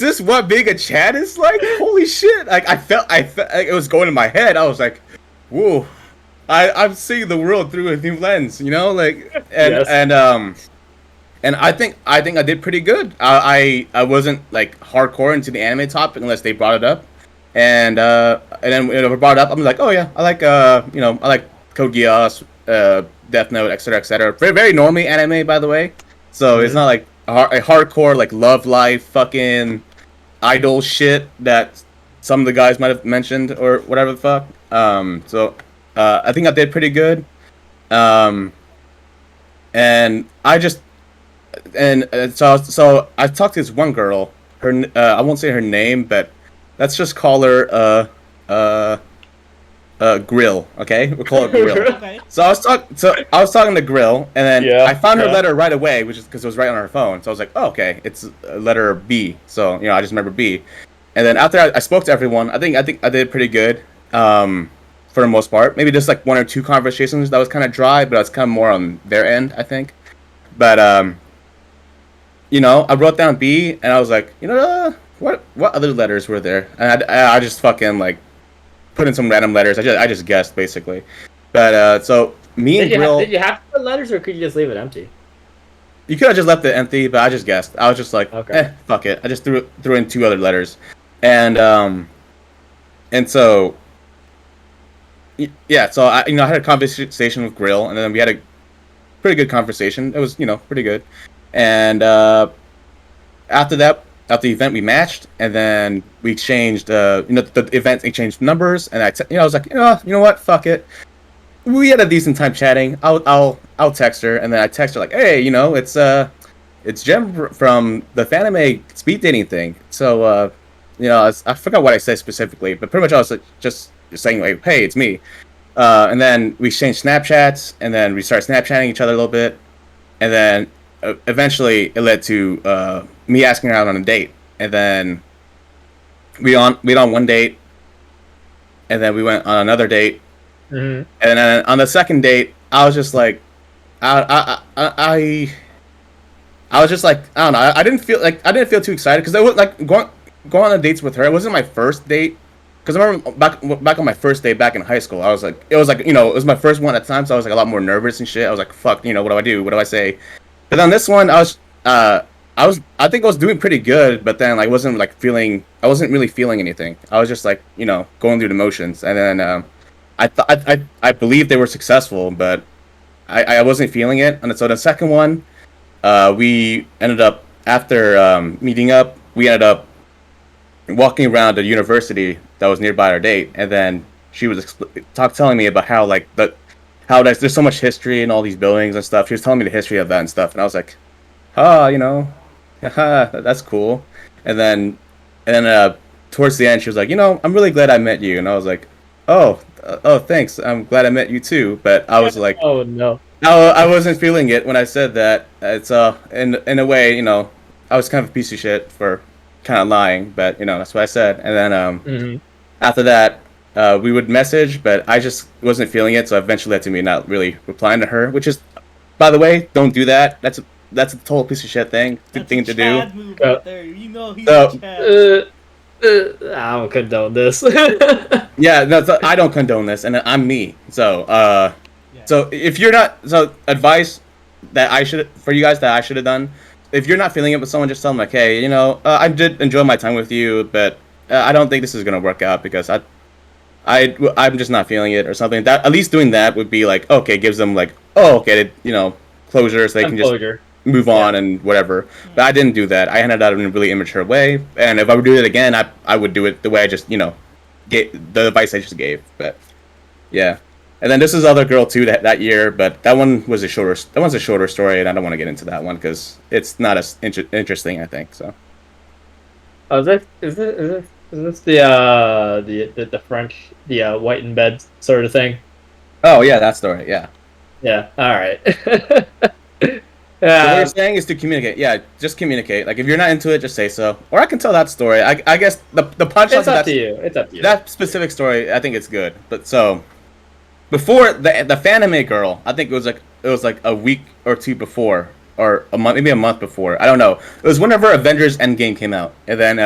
this what being a Chad is like? Holy shit! Like I felt like it was going in my head. I was like, whoa, I'm seeing the world through a new lens, like
Yes.
And I think I did pretty good. I wasn't like hardcore into the anime topic unless they brought it up, and then when it brought it up, I'm like, oh yeah, I like I like Code Geass, Death Note, etc. etc. Very very normie anime, by the way. So it's not like a hardcore like Love Life fucking idol shit that some of the guys might have mentioned or whatever the fuck. So I think I did pretty good. And I just. And so I talked to this one girl. Her I won't say her name, but let's just call her Grill. Okay, we'll call her Grill.
Okay.
So I was talking to Grill, and then
Yeah,
I found her
yeah.
letter right away, which is because it was right on her phone. So I was like, oh, okay, it's letter B. So I just remember B. And then after I spoke to everyone, I think I did pretty good. For the most part, maybe just like one or two conversations that was kind of dry, but it's kind of more on their end, I think. But I wrote down B, and I was like, what other letters were there? And I just fucking like put in some random letters. I just guessed basically. But so me and Grill,
Did you have to put letters, or could you just leave it empty?
you could have just left it empty, but I just guessed. I was just like,
Okay.
fuck it. I just threw in two other letters, and so yeah. So I had a conversation with Grill, and then we had a pretty good conversation. It was pretty good, and after the event, we matched, and then we exchanged. The event exchanged numbers, and I was like, you know what, fuck it. We had a decent time chatting. I'll text her, and then I text her like, hey, it's Jem from the Fanime speed dating thing. So, I forgot what I said specifically, but pretty much I was like, just saying like, hey, it's me. And then we exchanged Snapchats, and then we started Snapchatting each other a little bit, and then eventually it led to me asking her out on a date, and then we went on one date, and then we went on another date,
Mm-hmm.
and then on the second date, I was just like, I was just like, I don't know, I didn't feel too excited because I was like going on dates with her. It wasn't my first date. Because I remember back on my first day back in high school, it was my first one at the time, so I was like a lot more nervous and shit. I was like, fuck, what do I do? What do I say? But on this one, I think I was doing pretty good, but then I wasn't really feeling anything. I was just like, going through the motions, and then I believe they were successful, but I wasn't feeling it. And so the second one, we ended up after meeting up, we ended up walking around a university that was nearby our date, and then she was telling me about how there's so much history in all these buildings and stuff. She was telling me the history of that and stuff, and I was like, haha, that's cool. And then, towards the end, she was like, I'm really glad I met you. And I was like, oh, thanks. I'm glad I met you too. But I was like,
Oh no.
I wasn't feeling it when I said that. It's in a way, I was kind of a piece of shit for kind of lying, but that's what I said. And then
Hmm.
after that, we would message, but I just wasn't feeling it, so eventually led to me not really replying to her. Which is, by the way, don't do that. That's a total piece of shit
That's a
thing to do.
Chad move
Uh,
right there. You know he's a
So
Chad.
I don't condone this.
yeah, no, so I don't condone this, and I'm me.
Yeah.
So if you're not, so advice that I should for you guys that I should have done. If you're not feeling it with someone, just tell them like, hey, I did enjoy my time with you, but I don't think this is gonna work out because I'm just not feeling it or something. That at least doing that would be like okay, gives them like okay, closure so they
Some
can just
closure.
move
Yeah.
on and whatever. But I didn't do that. I handled that in a really immature way, and if I would do it again, I would do it the way I just gave the advice I just gave. But yeah. And then this is other girl too that year, but that one was a shorter. That one's a shorter story, and I don't want to get into that one because it's not as interesting. I think so.
Oh, is this the French white in bed sort of thing?
Oh yeah, that story. Yeah.
Yeah. All right.
So what you're
Yeah.
saying is to communicate. Yeah, just communicate. Like if you're not into it, just say so. Or I can tell that story. I guess the punchline
It's
to
up to you. It's up to you.
that specific story, I think it's good. But so before the Fanime girl, I think it was like a week or two before, or a month, maybe a month before. I don't know. It was whenever Avengers Endgame came out, and then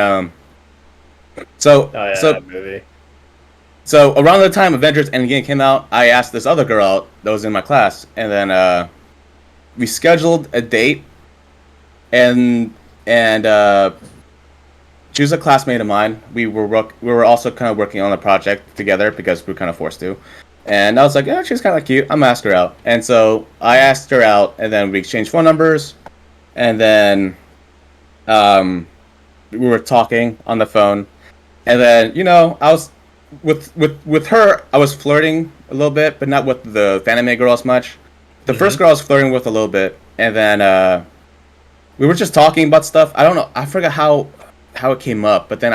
so
Oh yeah,
so
that movie.
so around the time Avengers Endgame came out, I asked this other girl out that was in my class, and then we scheduled a date, and she was a classmate of mine. We were also kind of working on the project together because we were kind of forced to. And I was like, yeah, she's kind of cute. I'm gonna ask her out. And so I asked her out, and then we exchanged phone numbers, and then we were talking on the phone, and then I was with her. I was flirting a little bit, but not with the anime girl as much. The first girl I was flirting with a little bit, and then we were just talking about stuff. I don't know. I forgot how it came up, but then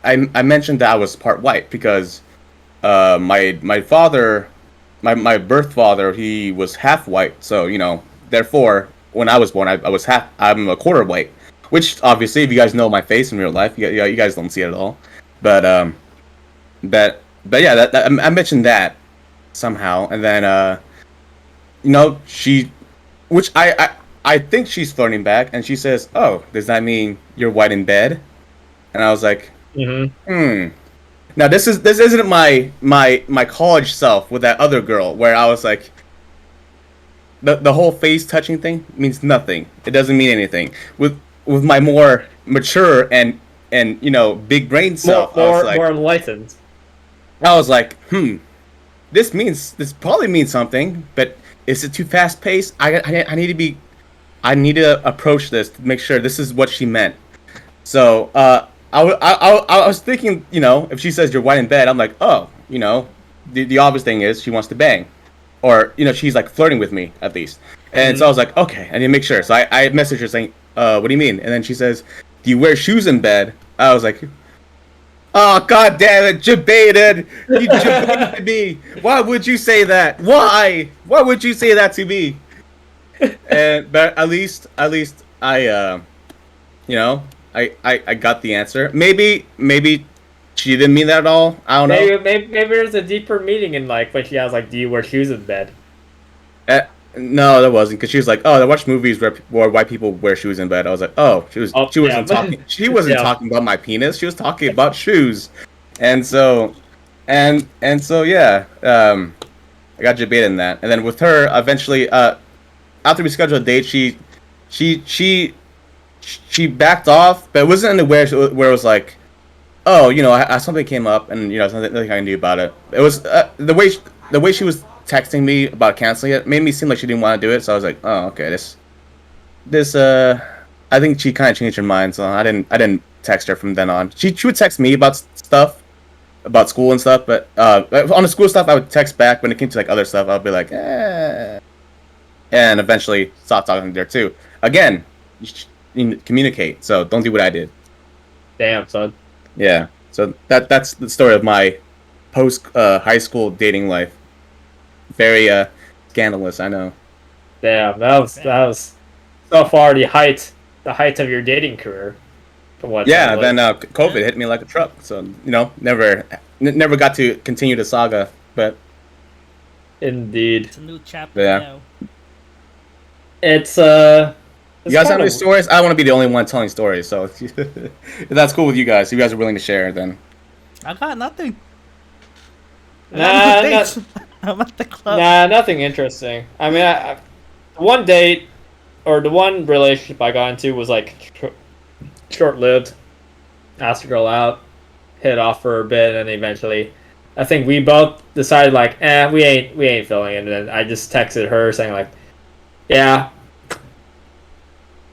I mentioned that I was part white because my father, my birth father, he was half white. So therefore, when I was born, I was half. I'm a quarter white, which obviously, if you guys know my face in real life, you guys don't see it at all. But but yeah, I mentioned that somehow, and then she, which I think she's flirting back, and she says, "Oh, does that mean you're white in bed?" And I was like,
Mm-hmm.
Now this isn't my college self with that other girl where I was like, the whole face touching thing means nothing. It doesn't mean anything. With my more mature and big brain self,
More enlightened.
this probably means something, but is it too fast paced? I need to approach this to make sure this is what she meant. So I was thinking, if she says you're white in bed, I'm like, oh, the obvious thing is she wants to bang, or she's like flirting with me at least. And so I was like, okay, I need to make sure. So I messaged her saying, what do you mean? And then she says, do you wear shoes in bed? I was like, oh god damn it, debated. You debated me. Why would you say that? Why would you say that to me? But at least I I got the answer. Maybe she didn't mean that at all. I don't know.
Maybe there's a deeper meaning in like when she has like, do you wear shoes in bed?
No, that wasn't because she was like, "Oh, I watch movies where white people wear shoes in bed." I was like, "Oh, she wasn't
yeah.
talking. She wasn't
Yeah.
talking about my penis. She was talking about shoes." And so, and so, yeah, I got debated in that. And then with her, eventually, after we scheduled a date, she backed off, but it wasn't in a way where it was like, "Oh, something came up, and something I can do about it." It was the way she was texting me about canceling it made me seem like she didn't want to do it. So I was like, oh, okay, this I think she kind of changed her mind. So I didn't text her from then on. She would text me about stuff, about school and stuff, but on the school stuff I would text back. When it came to like other stuff, I'd be like, and eventually stopped talking to her too. Again, communicate. So don't do what I did.
Damn, son.
Yeah. So that's the story of my post high school dating life. Very scandalous, I know.
Damn, that was so far the height of your dating career. From what it
Yeah.
sounds like.
Then COVID hit me like a truck. So never got to continue the saga. But
Indeed,
It's a new chapter
Yeah.
now.
it's
you guys have any stories? I want to be the only one telling stories. So if that's cool with you guys, if you guys are willing to share, then
I got nothing. I
Nah,
got no dates. I'm at the club.
Nah, nothing interesting. I mean, the one date or the one relationship I got into was like short-lived. Asked a girl out, hit off for a bit, and eventually, I think we both decided like, we ain't feeling it. And then I just texted her saying like, yeah,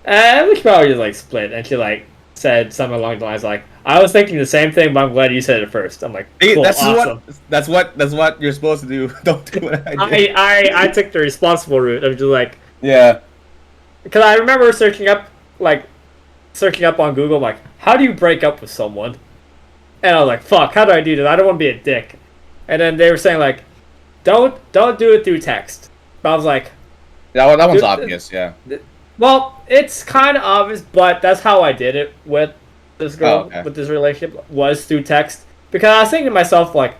we should probably just like split. And she like said something along the lines like, I was thinking the same thing, but I'm glad you said it first. I'm like, cool, awesome.
That's what you're supposed to do. Don't do what I did.
I took the responsible route of just like,
Yeah.
because I remember searching up on Google like, how do you break up with someone? And I was like, fuck, how do I do this? I don't want to be a dick. And then they were saying like, don't do it through text. But I was like,
Yeah, well, that one's
Dude,
obvious. Yeah.
well, it's kind of obvious, but that's how I did it with this girl,
okay.
with this relationship, was through text. Because I was thinking to myself, like,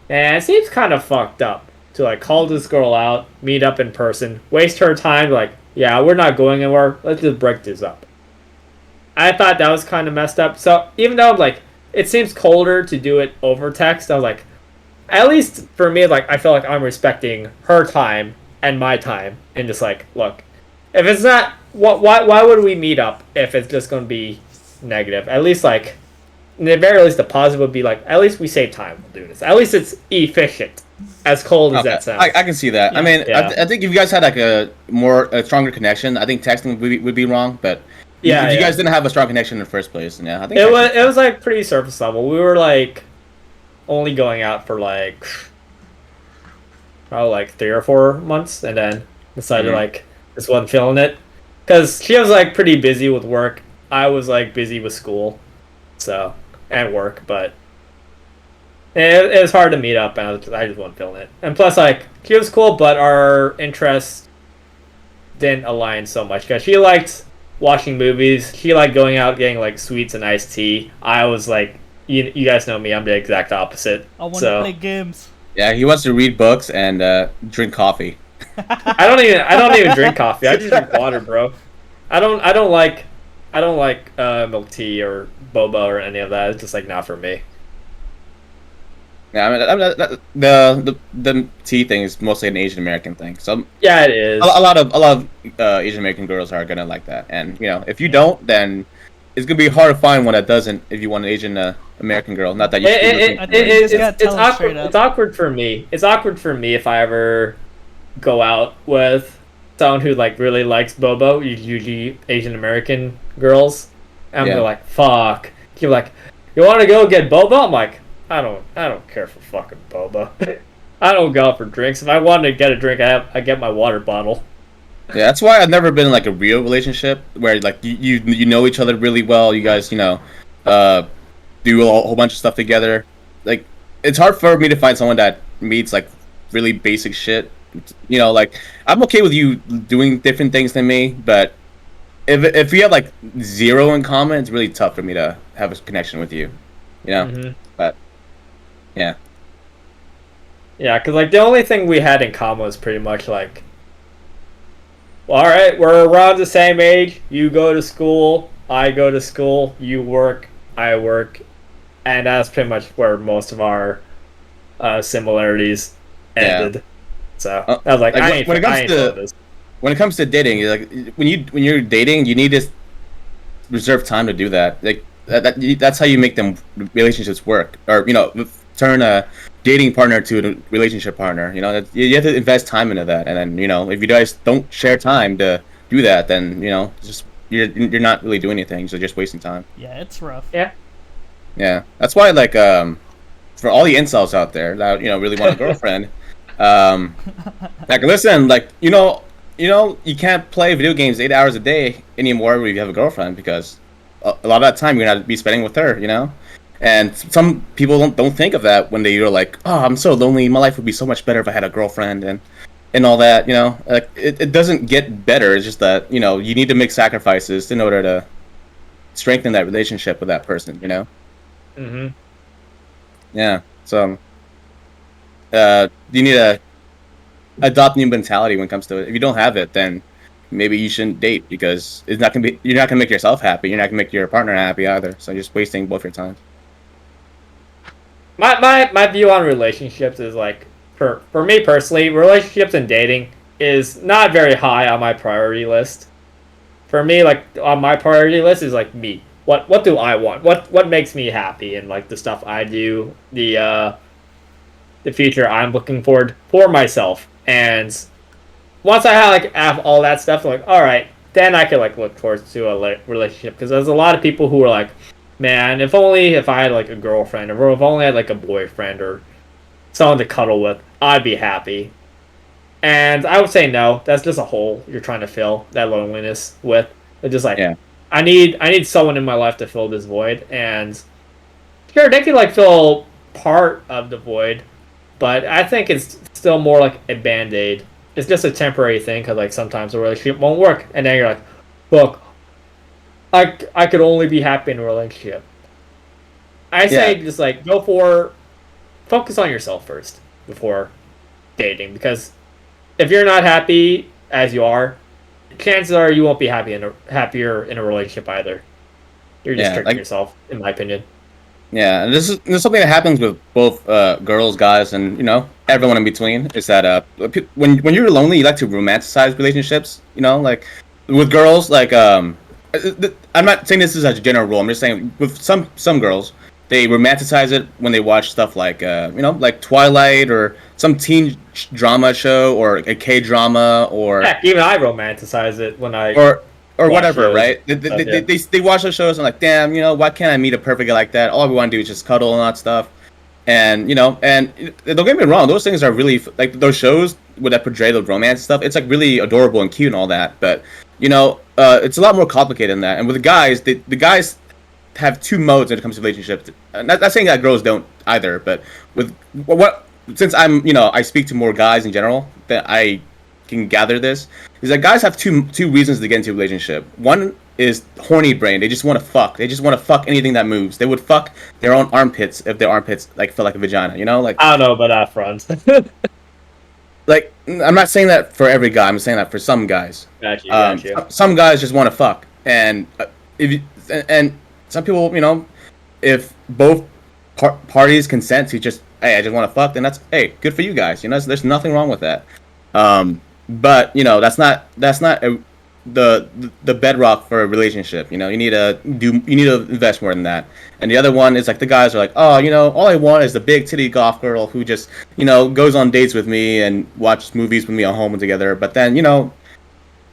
man, it seems kind of fucked up to, like, call this girl out, meet up in person, waste her time, like, yeah, we're not going anywhere, let's just break this up. I thought that was kind of messed up. So, even though, like, it seems colder to do it over text, I was like, at least for me, like, I feel like I'm respecting her time and my time, and just like, look, if it's not, why would we meet up if it's just going to be negative? At least, like, in the very least, the positive would be like, at least we save time doing this. At least it's efficient. As cold as that sounds.
I can see that. I mean,
Yeah.
I think if you guys had like a stronger connection, I think texting would be wrong. But
Yeah,
if you
yeah.
guys didn't have a strong connection in the first place, then yeah, I think
It was like pretty surface level. We were like only going out for like probably like 3 or 4 months, and then decided
Mhm.
like just wasn't feeling it because she was like pretty busy with work. I was like busy with school, so and work, but it was hard to meet up, and I just wasn't feeling it. And plus, like, she was cool, but our interests didn't align so much because she liked watching movies. She liked going out getting like sweets and iced tea. I was like, you guys know me, I'm the exact opposite.
I want to
So
play games.
yeah, he wants to read books and drink coffee.
I don't even drink coffee. I just drink water, bro. I don't like milk tea or boba or any of that. It's just like not for me.
Yeah, the tea thing is mostly an Asian American thing. So
Yeah, it is.
a lot of Asian American girls are gonna like that, and if you don't, then it's gonna be hard to find one that doesn't. If you want an Asian American girl, not that you.
just gotta tell them
Awkward.
straight up.
It's awkward for me. It's awkward for me if I ever go out with someone who like really likes boba, usually Asian American girls. And
Yeah.
they're like, "Fuck." You're like, "You want to go get boba?" I'm like, I don't care for fucking boba. I don't go out for drinks. If I want to get a drink, I get my water bottle.
Yeah, that's why I've never been in like a real relationship where like you know each other really well. You guys do a whole bunch of stuff together. Like it's hard for me to find someone that meets like really basic shit. Like I'm okay with you doing different things than me, but if we have like zero in common, it's really tough for me to have a connection with you.
Mhm.
But yeah.
Yeah, because like the only thing we had in common was pretty much like, well, all right, we're around the same age. You go to school, I go to school. You work, I work, and that's pretty much where most of our similarities ended. So I was like,
like,
I ain't
when it comes
I ain't
to-
doing this.
When it comes to dating, like when you're dating, you need to reserve time to do that. Like that's how you make them relationships work, or turn a dating partner to a relationship partner. You have to invest time into that, and then if you guys don't share time to do that, then just you're not really doing anything. So just wasting time.
Yeah, it's rough.
Yeah, that's why like for all the incels out there that really want a girlfriend, like listen, like you know, you can't play video games 8 hours a day anymore when you have a girlfriend because a lot of that time you're gonna be spending with her, you know. And some people don't think of that when they're like, oh, I'm so lonely. My life would be so much better if I had a girlfriend and all that, you know. Like it doesn't get better. It's just that, you know, you need to make sacrifices in order to strengthen that relationship with that person, you know.
Mm-hmm.
Yeah. So you need to adopt new mentality when it comes to it. If you don't have it, then maybe you shouldn't date because it's not gonna be. You're not gonna make yourself happy. You're not gonna make your partner happy either. So you're just wasting both your time.
My view on relationships is like for me personally, relationships and dating is not very high on my priority list. For me, like on my priority list is like me. What do I want? What makes me happy and like the stuff I do, the future I'm looking forward for myself. And once I have all that stuff, like all right, then I could like look towards to a relationship because there's a lot of people who are like, man, if I had like a girlfriend or if only I had like a boyfriend or someone to cuddle with, I'd be happy. And I would say no. That's just a hole you're trying to fill that loneliness with. It's just like
Yeah.
I need someone in my life to fill this void, and sure they can like fill part of the void, but I think it's still more like a band aid. It's just a temporary thing because like sometimes a relationship won't work, and then you're like, look, I could only be happy in a relationship. I say
Yeah.
just like focus on yourself first before dating because if you're not happy as you are, chances are you won't be happier in a relationship either. You're just
Yeah.
tricking yourself, in my opinion.
Yeah, and this is something that happens with both girls, guys, and you know everyone in between. Is that when you're lonely, you like to romanticize relationships. You know, like with girls, like I'm not saying this is a general rule. I'm just saying with some girls, they romanticize it when they watch stuff like you know, like Twilight or some teen drama show or a K drama
Heck, even I romanticize it when I
or
watch
whatever,
shows
right?
and stuff, yeah.
They watch those shows and like, damn, you know, why can't I meet a perfect guy like that? All we want to do is just cuddle and all that stuff. And you know, and don't get me wrong, those things are really like those shows with that portray the romance stuff. It's like really adorable and cute and all that. But you know, it's a lot more complicated than that. And with the guys, the guys have two modes when it comes to relationships. Not saying that girls don't either, but with what since I'm you know I speak to more guys in general that I can gather this is that guys have two reasons to get into a relationship. One is horny brain. They just want to fuck. They just want to fuck anything that moves. They would fuck their own armpits if their armpits like felt like a vagina. You know, like
I don't know about that front.
like I'm not saying that for every guy. I'm saying that for some guys.
Gotcha.
Some guys just want to fuck, and if you, and some people, you know, if both parties consent to just hey, I just want to fuck, then that's hey, good for you guys. You know, there's nothing wrong with that. But you know, that's not the bedrock for a relationship. You know, you need to invest more than that. And the other one is like the guys are like, oh, you know, all I want is the big titty goth girl who just you know goes on dates with me and watches movies with me at home together. But then you know,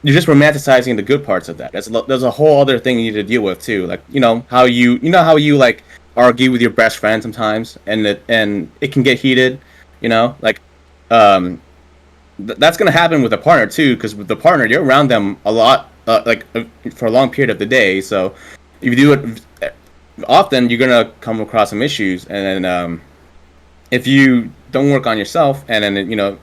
you're just romanticizing the good parts of that. There's a whole other thing you need to deal with too. Like you know how you like argue with your best friend sometimes, and it can get heated. You know, like that's gonna happen with a partner too, because with the partner you're around them a lot, for a long period of the day. So if you do it often, you're gonna come across some issues, and then if you don't work on yourself, and then you know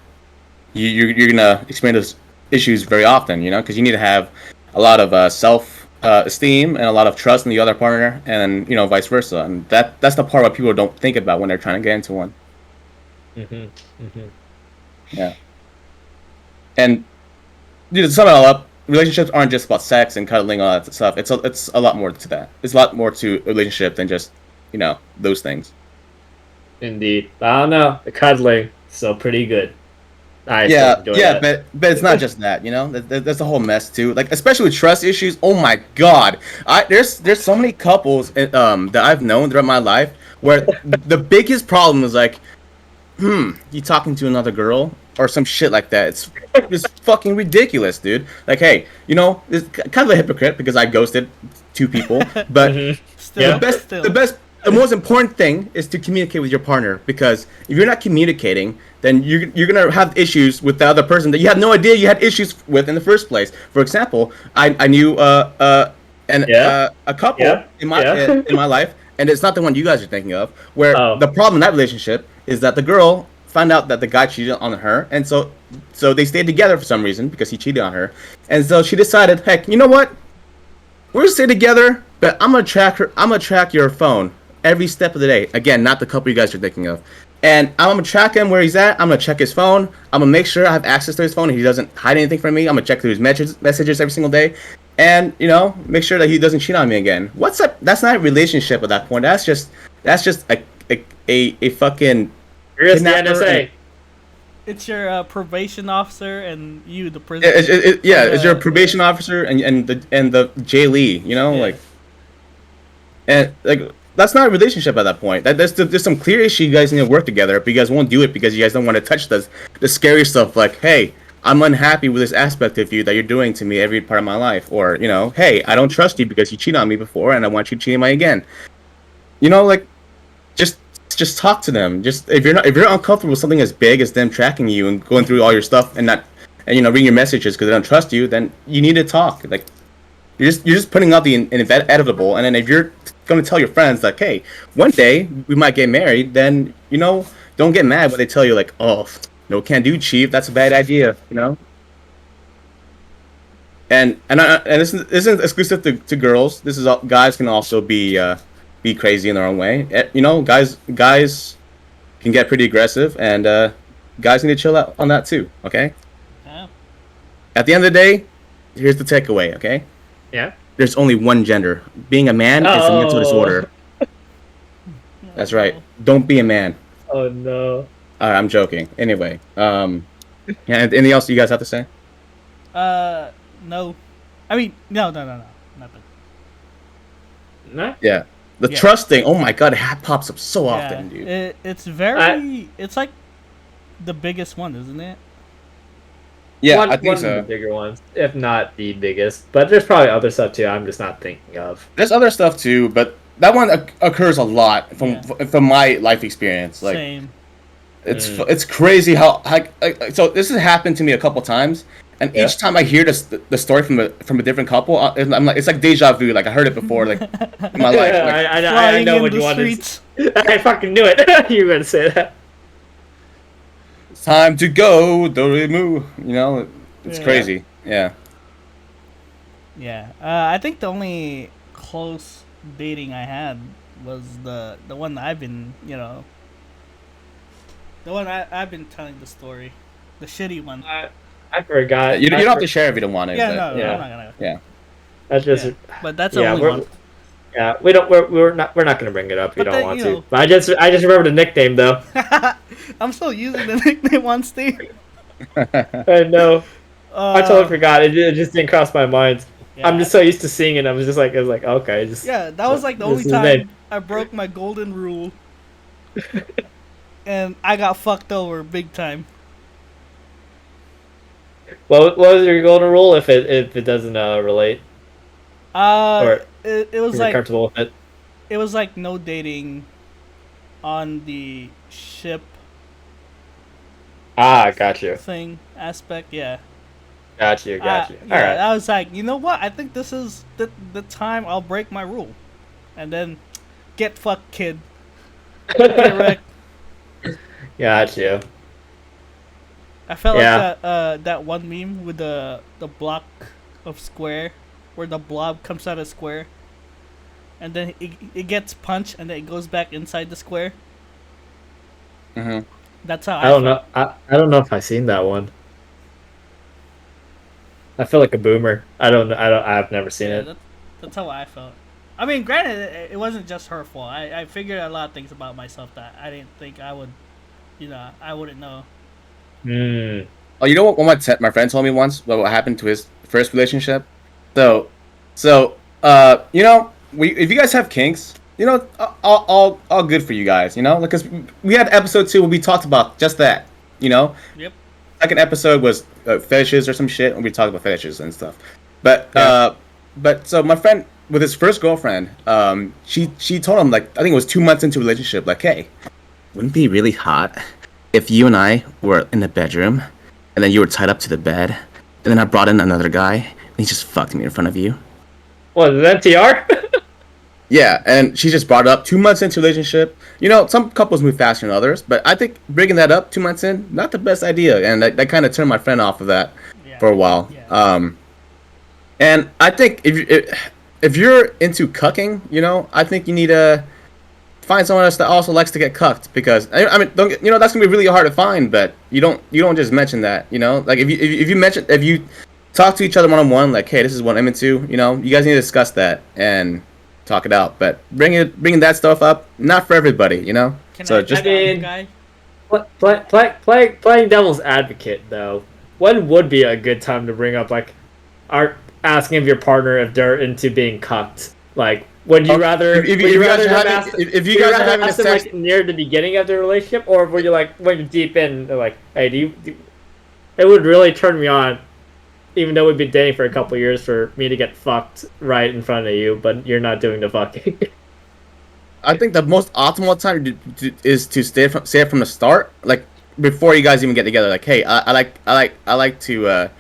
you're gonna experience those issues very often. You know, because you need to have a lot of self esteem and a lot of trust in the other partner, and you know vice versa. And that's the part what people don't think about when they're trying to get into one. Yeah. And you know, to sum it all up, relationships aren't just about sex and cuddling and all that stuff. It's a lot more to that. It's a lot more to a relationship than just you know those things.
Indeed. I don't know. The cuddling still pretty good. I still
Yeah,
enjoy
yeah,
that.
but it's not just that. You know, there's a whole mess too. Like especially with trust issues. Oh my god, there's so many couples that I've known throughout my life where the biggest problem is like, you talking to another girl or some shit like that. It's fucking ridiculous, dude. Like, hey, you know, it's kind of a hypocrite because I ghosted two people, but
Mhm.
Still,
the best
still.
the best the most important thing is to communicate with your partner, because if you're not communicating, then you're gonna have issues with the other person that you have no idea you had issues with in the first place. For example, I knew
Yeah.
a couple
Yeah. Yeah.
in my life, and it's not the one you guys are thinking of, where
Oh.
the problem in that relationship is that the girl found out that the guy cheated on her, and so they stayed together for some reason because he cheated on her, and so she decided, heck, you know what? We're gonna stay together, but I'm gonna track her. I'm gonna track your phone every step of the day. Again, not the couple you guys are thinking of. And I'm gonna track him where he's at. I'm gonna check his phone. I'm gonna make sure I have access to his phone and he doesn't hide anything from me. I'm gonna check through his messages every single day, and make sure that he doesn't cheat on me again. What's up? That's not a relationship at that point. That's just a fucking
You're just the
kidnapper
NSA.
It's your probation officer and you, the prison.
It's your probation officer and the jailee, like that's not a relationship at that point. There's some clear issue you guys need to work together, but you guys won't do it because you guys don't want to touch the scary stuff, like, hey, I'm unhappy with this aspect of you that you're doing to me every part of my life, or hey, I don't trust you because you cheated on me before and I want you to cheat on me again. Like, just talk to them. Just if you're uncomfortable with something as big as them tracking you and going through all your stuff and reading your messages because they don't trust you, then you need to talk. Like, you're just putting out the inevitable, and then if you're going to tell your friends like, hey, one day we might get married, then don't get mad when they tell you like, oh, no, can't do, chief, that's a bad idea. And this isn't exclusive to girls. This is guys can also be crazy in their own way. Guys can get pretty aggressive, and guys need to chill out on that too. Okay.
Yeah.
At the end of the day, here's the takeaway. Okay.
Yeah.
There's only one gender. Being a man is a mental disorder. That's right. Don't be a man.
Oh no.
I'm joking. Anyway, anything else you guys have to say?
No. I mean, no, nothing.
Nah.
Yeah. The trust thing. Oh my god, it pops up so often, dude.
It's very. It's like the biggest one, isn't it?
Yeah,
one
I think
of
so.
the bigger ones, if not the biggest. But there's probably other stuff too. I'm just not thinking of.
There's other stuff too, but that one occurs a lot from my life experience. Like,
Same.
it's crazy how so this has happened to me a couple times, and each time I hear the story from a different couple, I'm like, it's like deja vu. Like, I heard it before, like in my life. Like,
I know what you wanted. I fucking knew it. You were gonna say that.
it's time to go, Dorimu. It's crazy. Yeah.
Yeah. I think the only close dating I had was the one that I've been, the one I've been telling the story, the shitty one.
I forgot.
You don't have to share if you don't want to.
Yeah,
but,
no, I'm not gonna.
Yeah.
That's just.
Yeah. But that's the only one.
Yeah, we don't. We're not gonna bring it up. If you don't want to. But I just remember the nickname though.
I'm still using the nickname on Steve.
I know. I totally forgot. It just didn't cross my mind. Yeah. I'm just so used to seeing it. I was like, okay.
Yeah, that was like the only time I broke my golden rule, and I got fucked over big time.
What was your golden rule if it doesn't relate? Or
it was like
comfortable with it.
It was like no dating on the ship.
Got you.
Thing aspect, yeah.
Got you.
Yeah,
All right.
I was like, you know what? I think this is the time I'll break my rule, and then get fucked, kid. Get wrecked.
Got you.
I felt like that one meme with the block of square, where the blob comes out of square, and then it gets punched, and then it goes back inside the square.
Mm-hmm.
That's how
I don't know. I don't know if I've seen that one. I feel like a boomer. I've never seen it.
That's how I felt. I mean, granted, it wasn't just her fault. I figured a lot of things about myself that I didn't think I would, I wouldn't know.
Oh, you know what my friend told me once? What happened to his first relationship? So, if you guys have kinks, all good for you guys, because we had episode 2 where we talked about just that,
Yep.
Second episode was fetishes or some shit, and we talked about fetishes and stuff. But so my friend with his first girlfriend, she told him, like, I think it was 2 months into a relationship, like, hey, wouldn't it be really hot if you and I were in the bedroom, and then you were tied up to the bed, and then I brought in another guy, and he just fucked me in front of you.
What is that NTR?
Yeah, and she just brought it up 2 months into a relationship. You know, some couples move faster than others, but I think bringing that up 2 months in, not the best idea, and that kind of turned my friend off of that
Yeah.
for a while.
Yeah.
And I think if you're into cucking, you know, I think you need to find someone else that also likes to get cucked, because I mean, don't get, you know, that's gonna be really hard to find, but you don't just mention that, you know, like if you talk to each other one on one, like, hey, this is what I'm into, you know, you guys need to discuss that and talk it out. But bringing that stuff up, not for everybody, you know.
Can
So
I
just
just
I mean-
guy?
Playing devil's advocate though, when would be a good time to bring up like, asking of your partner if they're into being cucked? Like, would you rather?
if
would
you
rather
guys are
them
having-
ask-
if
would
you guys are
rather
having a
ask them,
sex,
like, near the beginning of the relationship, or were you like when you're deep in, they're like, hey, it would really turn me on, even though we've been dating for a couple years, for me to get fucked right in front of you, but you're not doing the fucking.
I think the most optimal time is to say it from the start, like before you guys even get together. Like, hey, I like to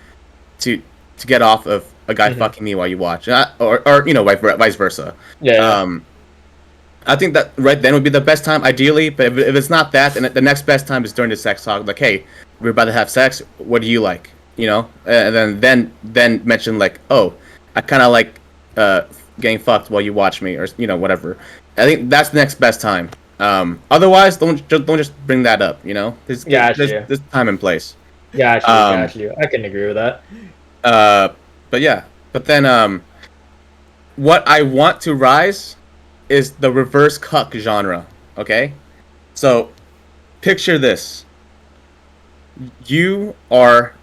get off of a guy fucking me while you watch, or you know, vice versa.
Yeah.
I think that right then would be the best time, ideally. But if it's not that, then the next best time is during the sex talk. Like, hey, we're about to have sex. What do you like? You know, and then mention like, oh, I kind of like getting fucked while you watch me, or you know, whatever. I think that's the next best time. Otherwise, don't just bring that up. You know, there's time and place.
Got you. I can agree with that.
But yeah, but then what I want to rise is the reverse cuck genre. Okay, so picture this: you are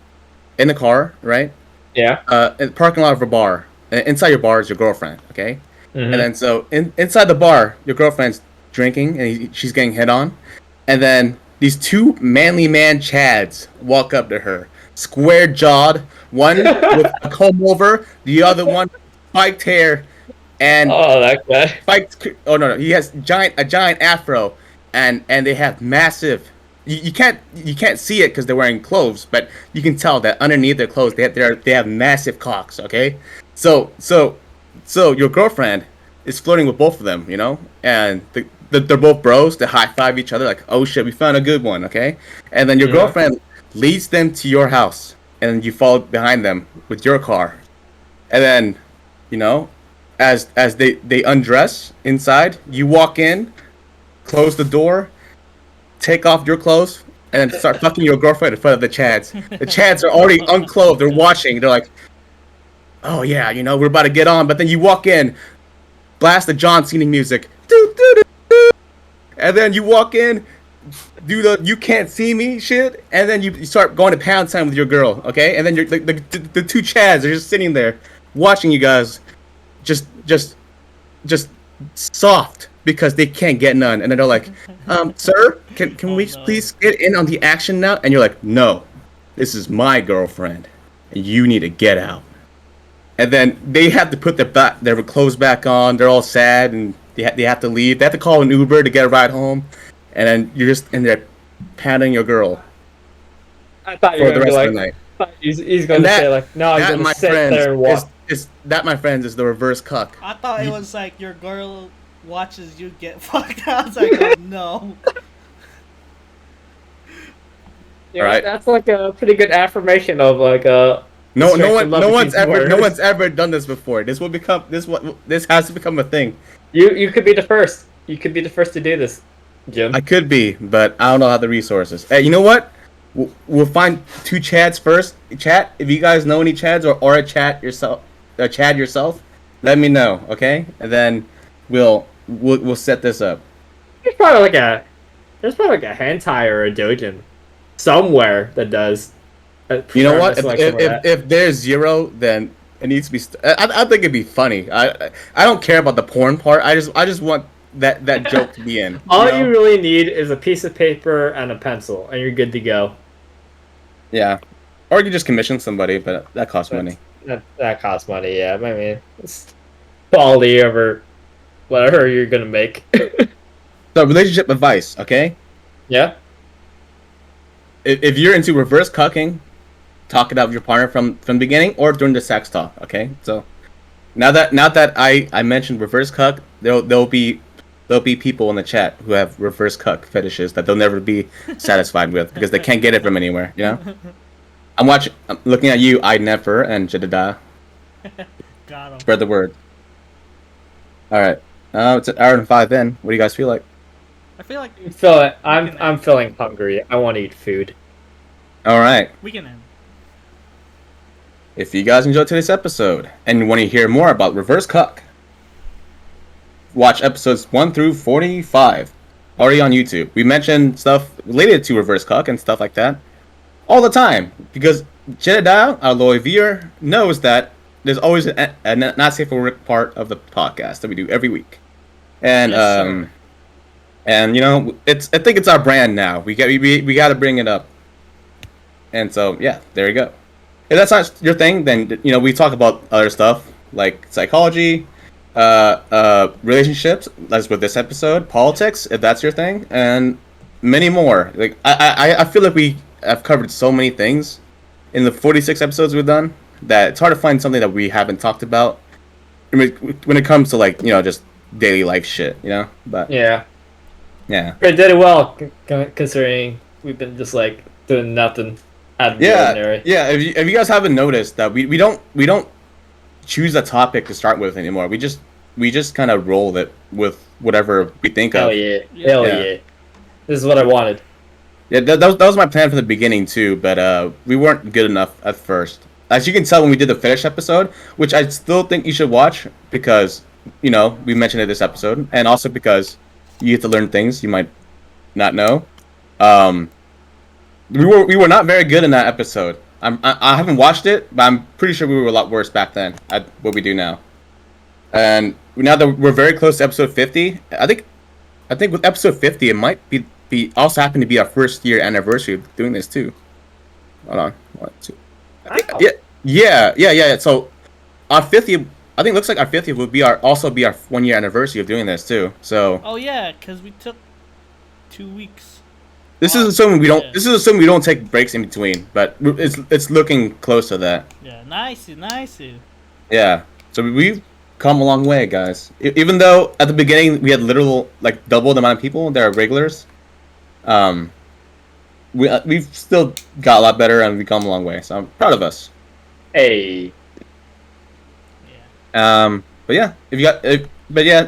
in the car, right?
Yeah.
In the parking lot of a bar. Inside your bar is your girlfriend. Okay.
Mhm.
And then so inside the bar, your girlfriend's drinking and she's getting hit on, and then these two manly man chads walk up to her, square jawed, one with a comb over, the other one spiked hair, and
Oh, that guy.
spiked. Oh no, he has a giant afro, and they have massive. You can't see it because they're wearing clothes, but you can tell that underneath their clothes they have massive cocks. Okay, so your girlfriend is flirting with both of them, you know, and they're both bros. They high five each other like, oh shit, we found a good one, okay? And then your girlfriend leads them to your house, and then you follow behind them with your car, and then, you know, as they undress inside, you walk in, close the door, take off your clothes, and then start fucking your girlfriend in front of the Chads. The Chads are already unclothed. They're watching. They're like, oh yeah, you know, we're about to get on. But then you walk in, blast the John Cena music, and then you walk in, do the you can't see me shit, and then you start going to pound town with your girl, okay? And then you're the two Chads are just sitting there watching you guys, just soft because they can't get none, and then they're like, sir, can we please get in on the action now? And you're like, no, this is my girlfriend, and you need to get out. And then they have to put their clothes back on. They're all sad, and they have to leave. They have to call an Uber to get a ride home, and then you're just in there pounding your girl
I thought you
for
were
the
going to
rest
be
of
like,
the night.
he's going to say like, no, I'm
That,
going to
my
sit
friends,
there and walk.
that, my friends, is the reverse cuck.
I thought it was like your girl watches you get fucked. I was like, oh, no.
Yeah,
Alright.
that's like a pretty good affirmation of like a.
No
Strength and love
one's
between
ever
words.
done this before. This has to become a thing.
You could be the first. You could be the first to do this, Jim.
I could be, but I don't know how the resources. Hey, you know what? We'll find two Chads first. Chat, if you guys know any Chads or a Chad yourself, let me know, okay? And then we'll set this up.
There's probably like a hentai or a dojin somewhere that does.
You know what? If there's zero, then it needs to be. I think it'd be funny. I don't care about the porn part. I just want that joke to be in.
All
know?
you really need is a piece of paper and a pencil, and you're good to go.
Yeah, or you just commission somebody, but that costs money.
That costs money. Yeah, I mean, quality over whatever you're gonna make.
So relationship advice, okay?
Yeah.
If you're into reverse cucking, talk it out with your partner from the beginning or during the sex talk, okay? So now that I mentioned reverse cuck, there'll be people in the chat who have reverse cuck fetishes that they'll never be satisfied with because they can't get it from anywhere, you know? I'm looking at you, I never, and Jedediah.
Got him.
Spread the word. Alright. It's an hour and 5 in. What do you guys feel like?
I feel like
I'm feeling hungry. I want to eat food.
Alright.
we can end.
If you guys enjoyed today's episode and you want to hear more about reverse cuck, watch episodes 1 through 45 already on YouTube. We mentioned stuff related to reverse cuck and stuff like that all the time because Jedediah, our loyal viewer, knows that there's always a not safe for work part of the podcast that we do every week. And
Yes,
and you know, I think it's our brand now. We got to bring it up. And so yeah, there you go. If that's not your thing, then you know we talk about other stuff like psychology, relationships. That's with this episode, politics. If that's your thing, and many more. Like I feel like we have covered so many things in the 46 episodes we've done that it's hard to find something that we haven't talked about. I mean, when it comes to like just daily life shit, But
Yeah.
yeah.
We did it well considering we've been just like doing nothing out of the ordinary.
Yeah. If you guys haven't noticed that we don't choose a topic to start with anymore. We just kind of roll it with whatever we think
Hell
of.
yeah. Hell yeah. This is what I wanted.
Yeah, that was my plan from the beginning too, but we weren't good enough at first. As you can tell when we did the finish episode, which I still think you should watch because we mentioned it this episode, and also because you get to learn things you might not know. We were not very good in that episode. I haven't watched it, but I'm pretty sure we were a lot worse back then at what we do now. And now that we're very close to episode 50, I think with episode 50 it might be also happen to be our first year anniversary of doing this too. Hold on, 1, 2. Yeah. So our 50th, I think it looks like our 50th would also be our 1 year anniversary of doing this too. So
Oh yeah, because we took 2 weeks.
this is assuming we don't take breaks in between, but it's looking close to that.
Yeah, nice.
Yeah. So we've come a long way, guys. Even though at the beginning we had like double the amount of people that are regulars, we've still got a lot better and we've come a long way. So I'm proud of us.
Hey.
Yeah.
But yeah,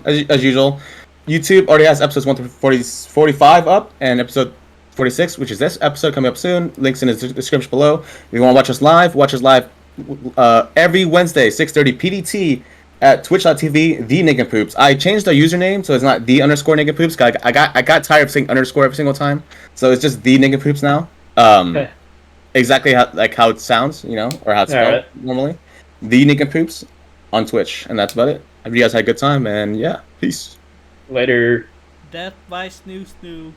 as usual, YouTube already has episodes 1 through 45 up, and episode 46, which is this episode, coming up soon. Links in the description below. If you want to watch us live every Wednesday, 6:30 PDT at twitch.tv, the Nincompoops. I changed our username, so it's not the _Nincompoops. I got tired of saying underscore every single time, so it's just the Nincompoops now. Exactly how it sounds, or how it's spelled normally. The Nincompoops on Twitch, and that's about it. Hope you guys had a good time, and yeah, peace.
Later.
Death by snoo snoo.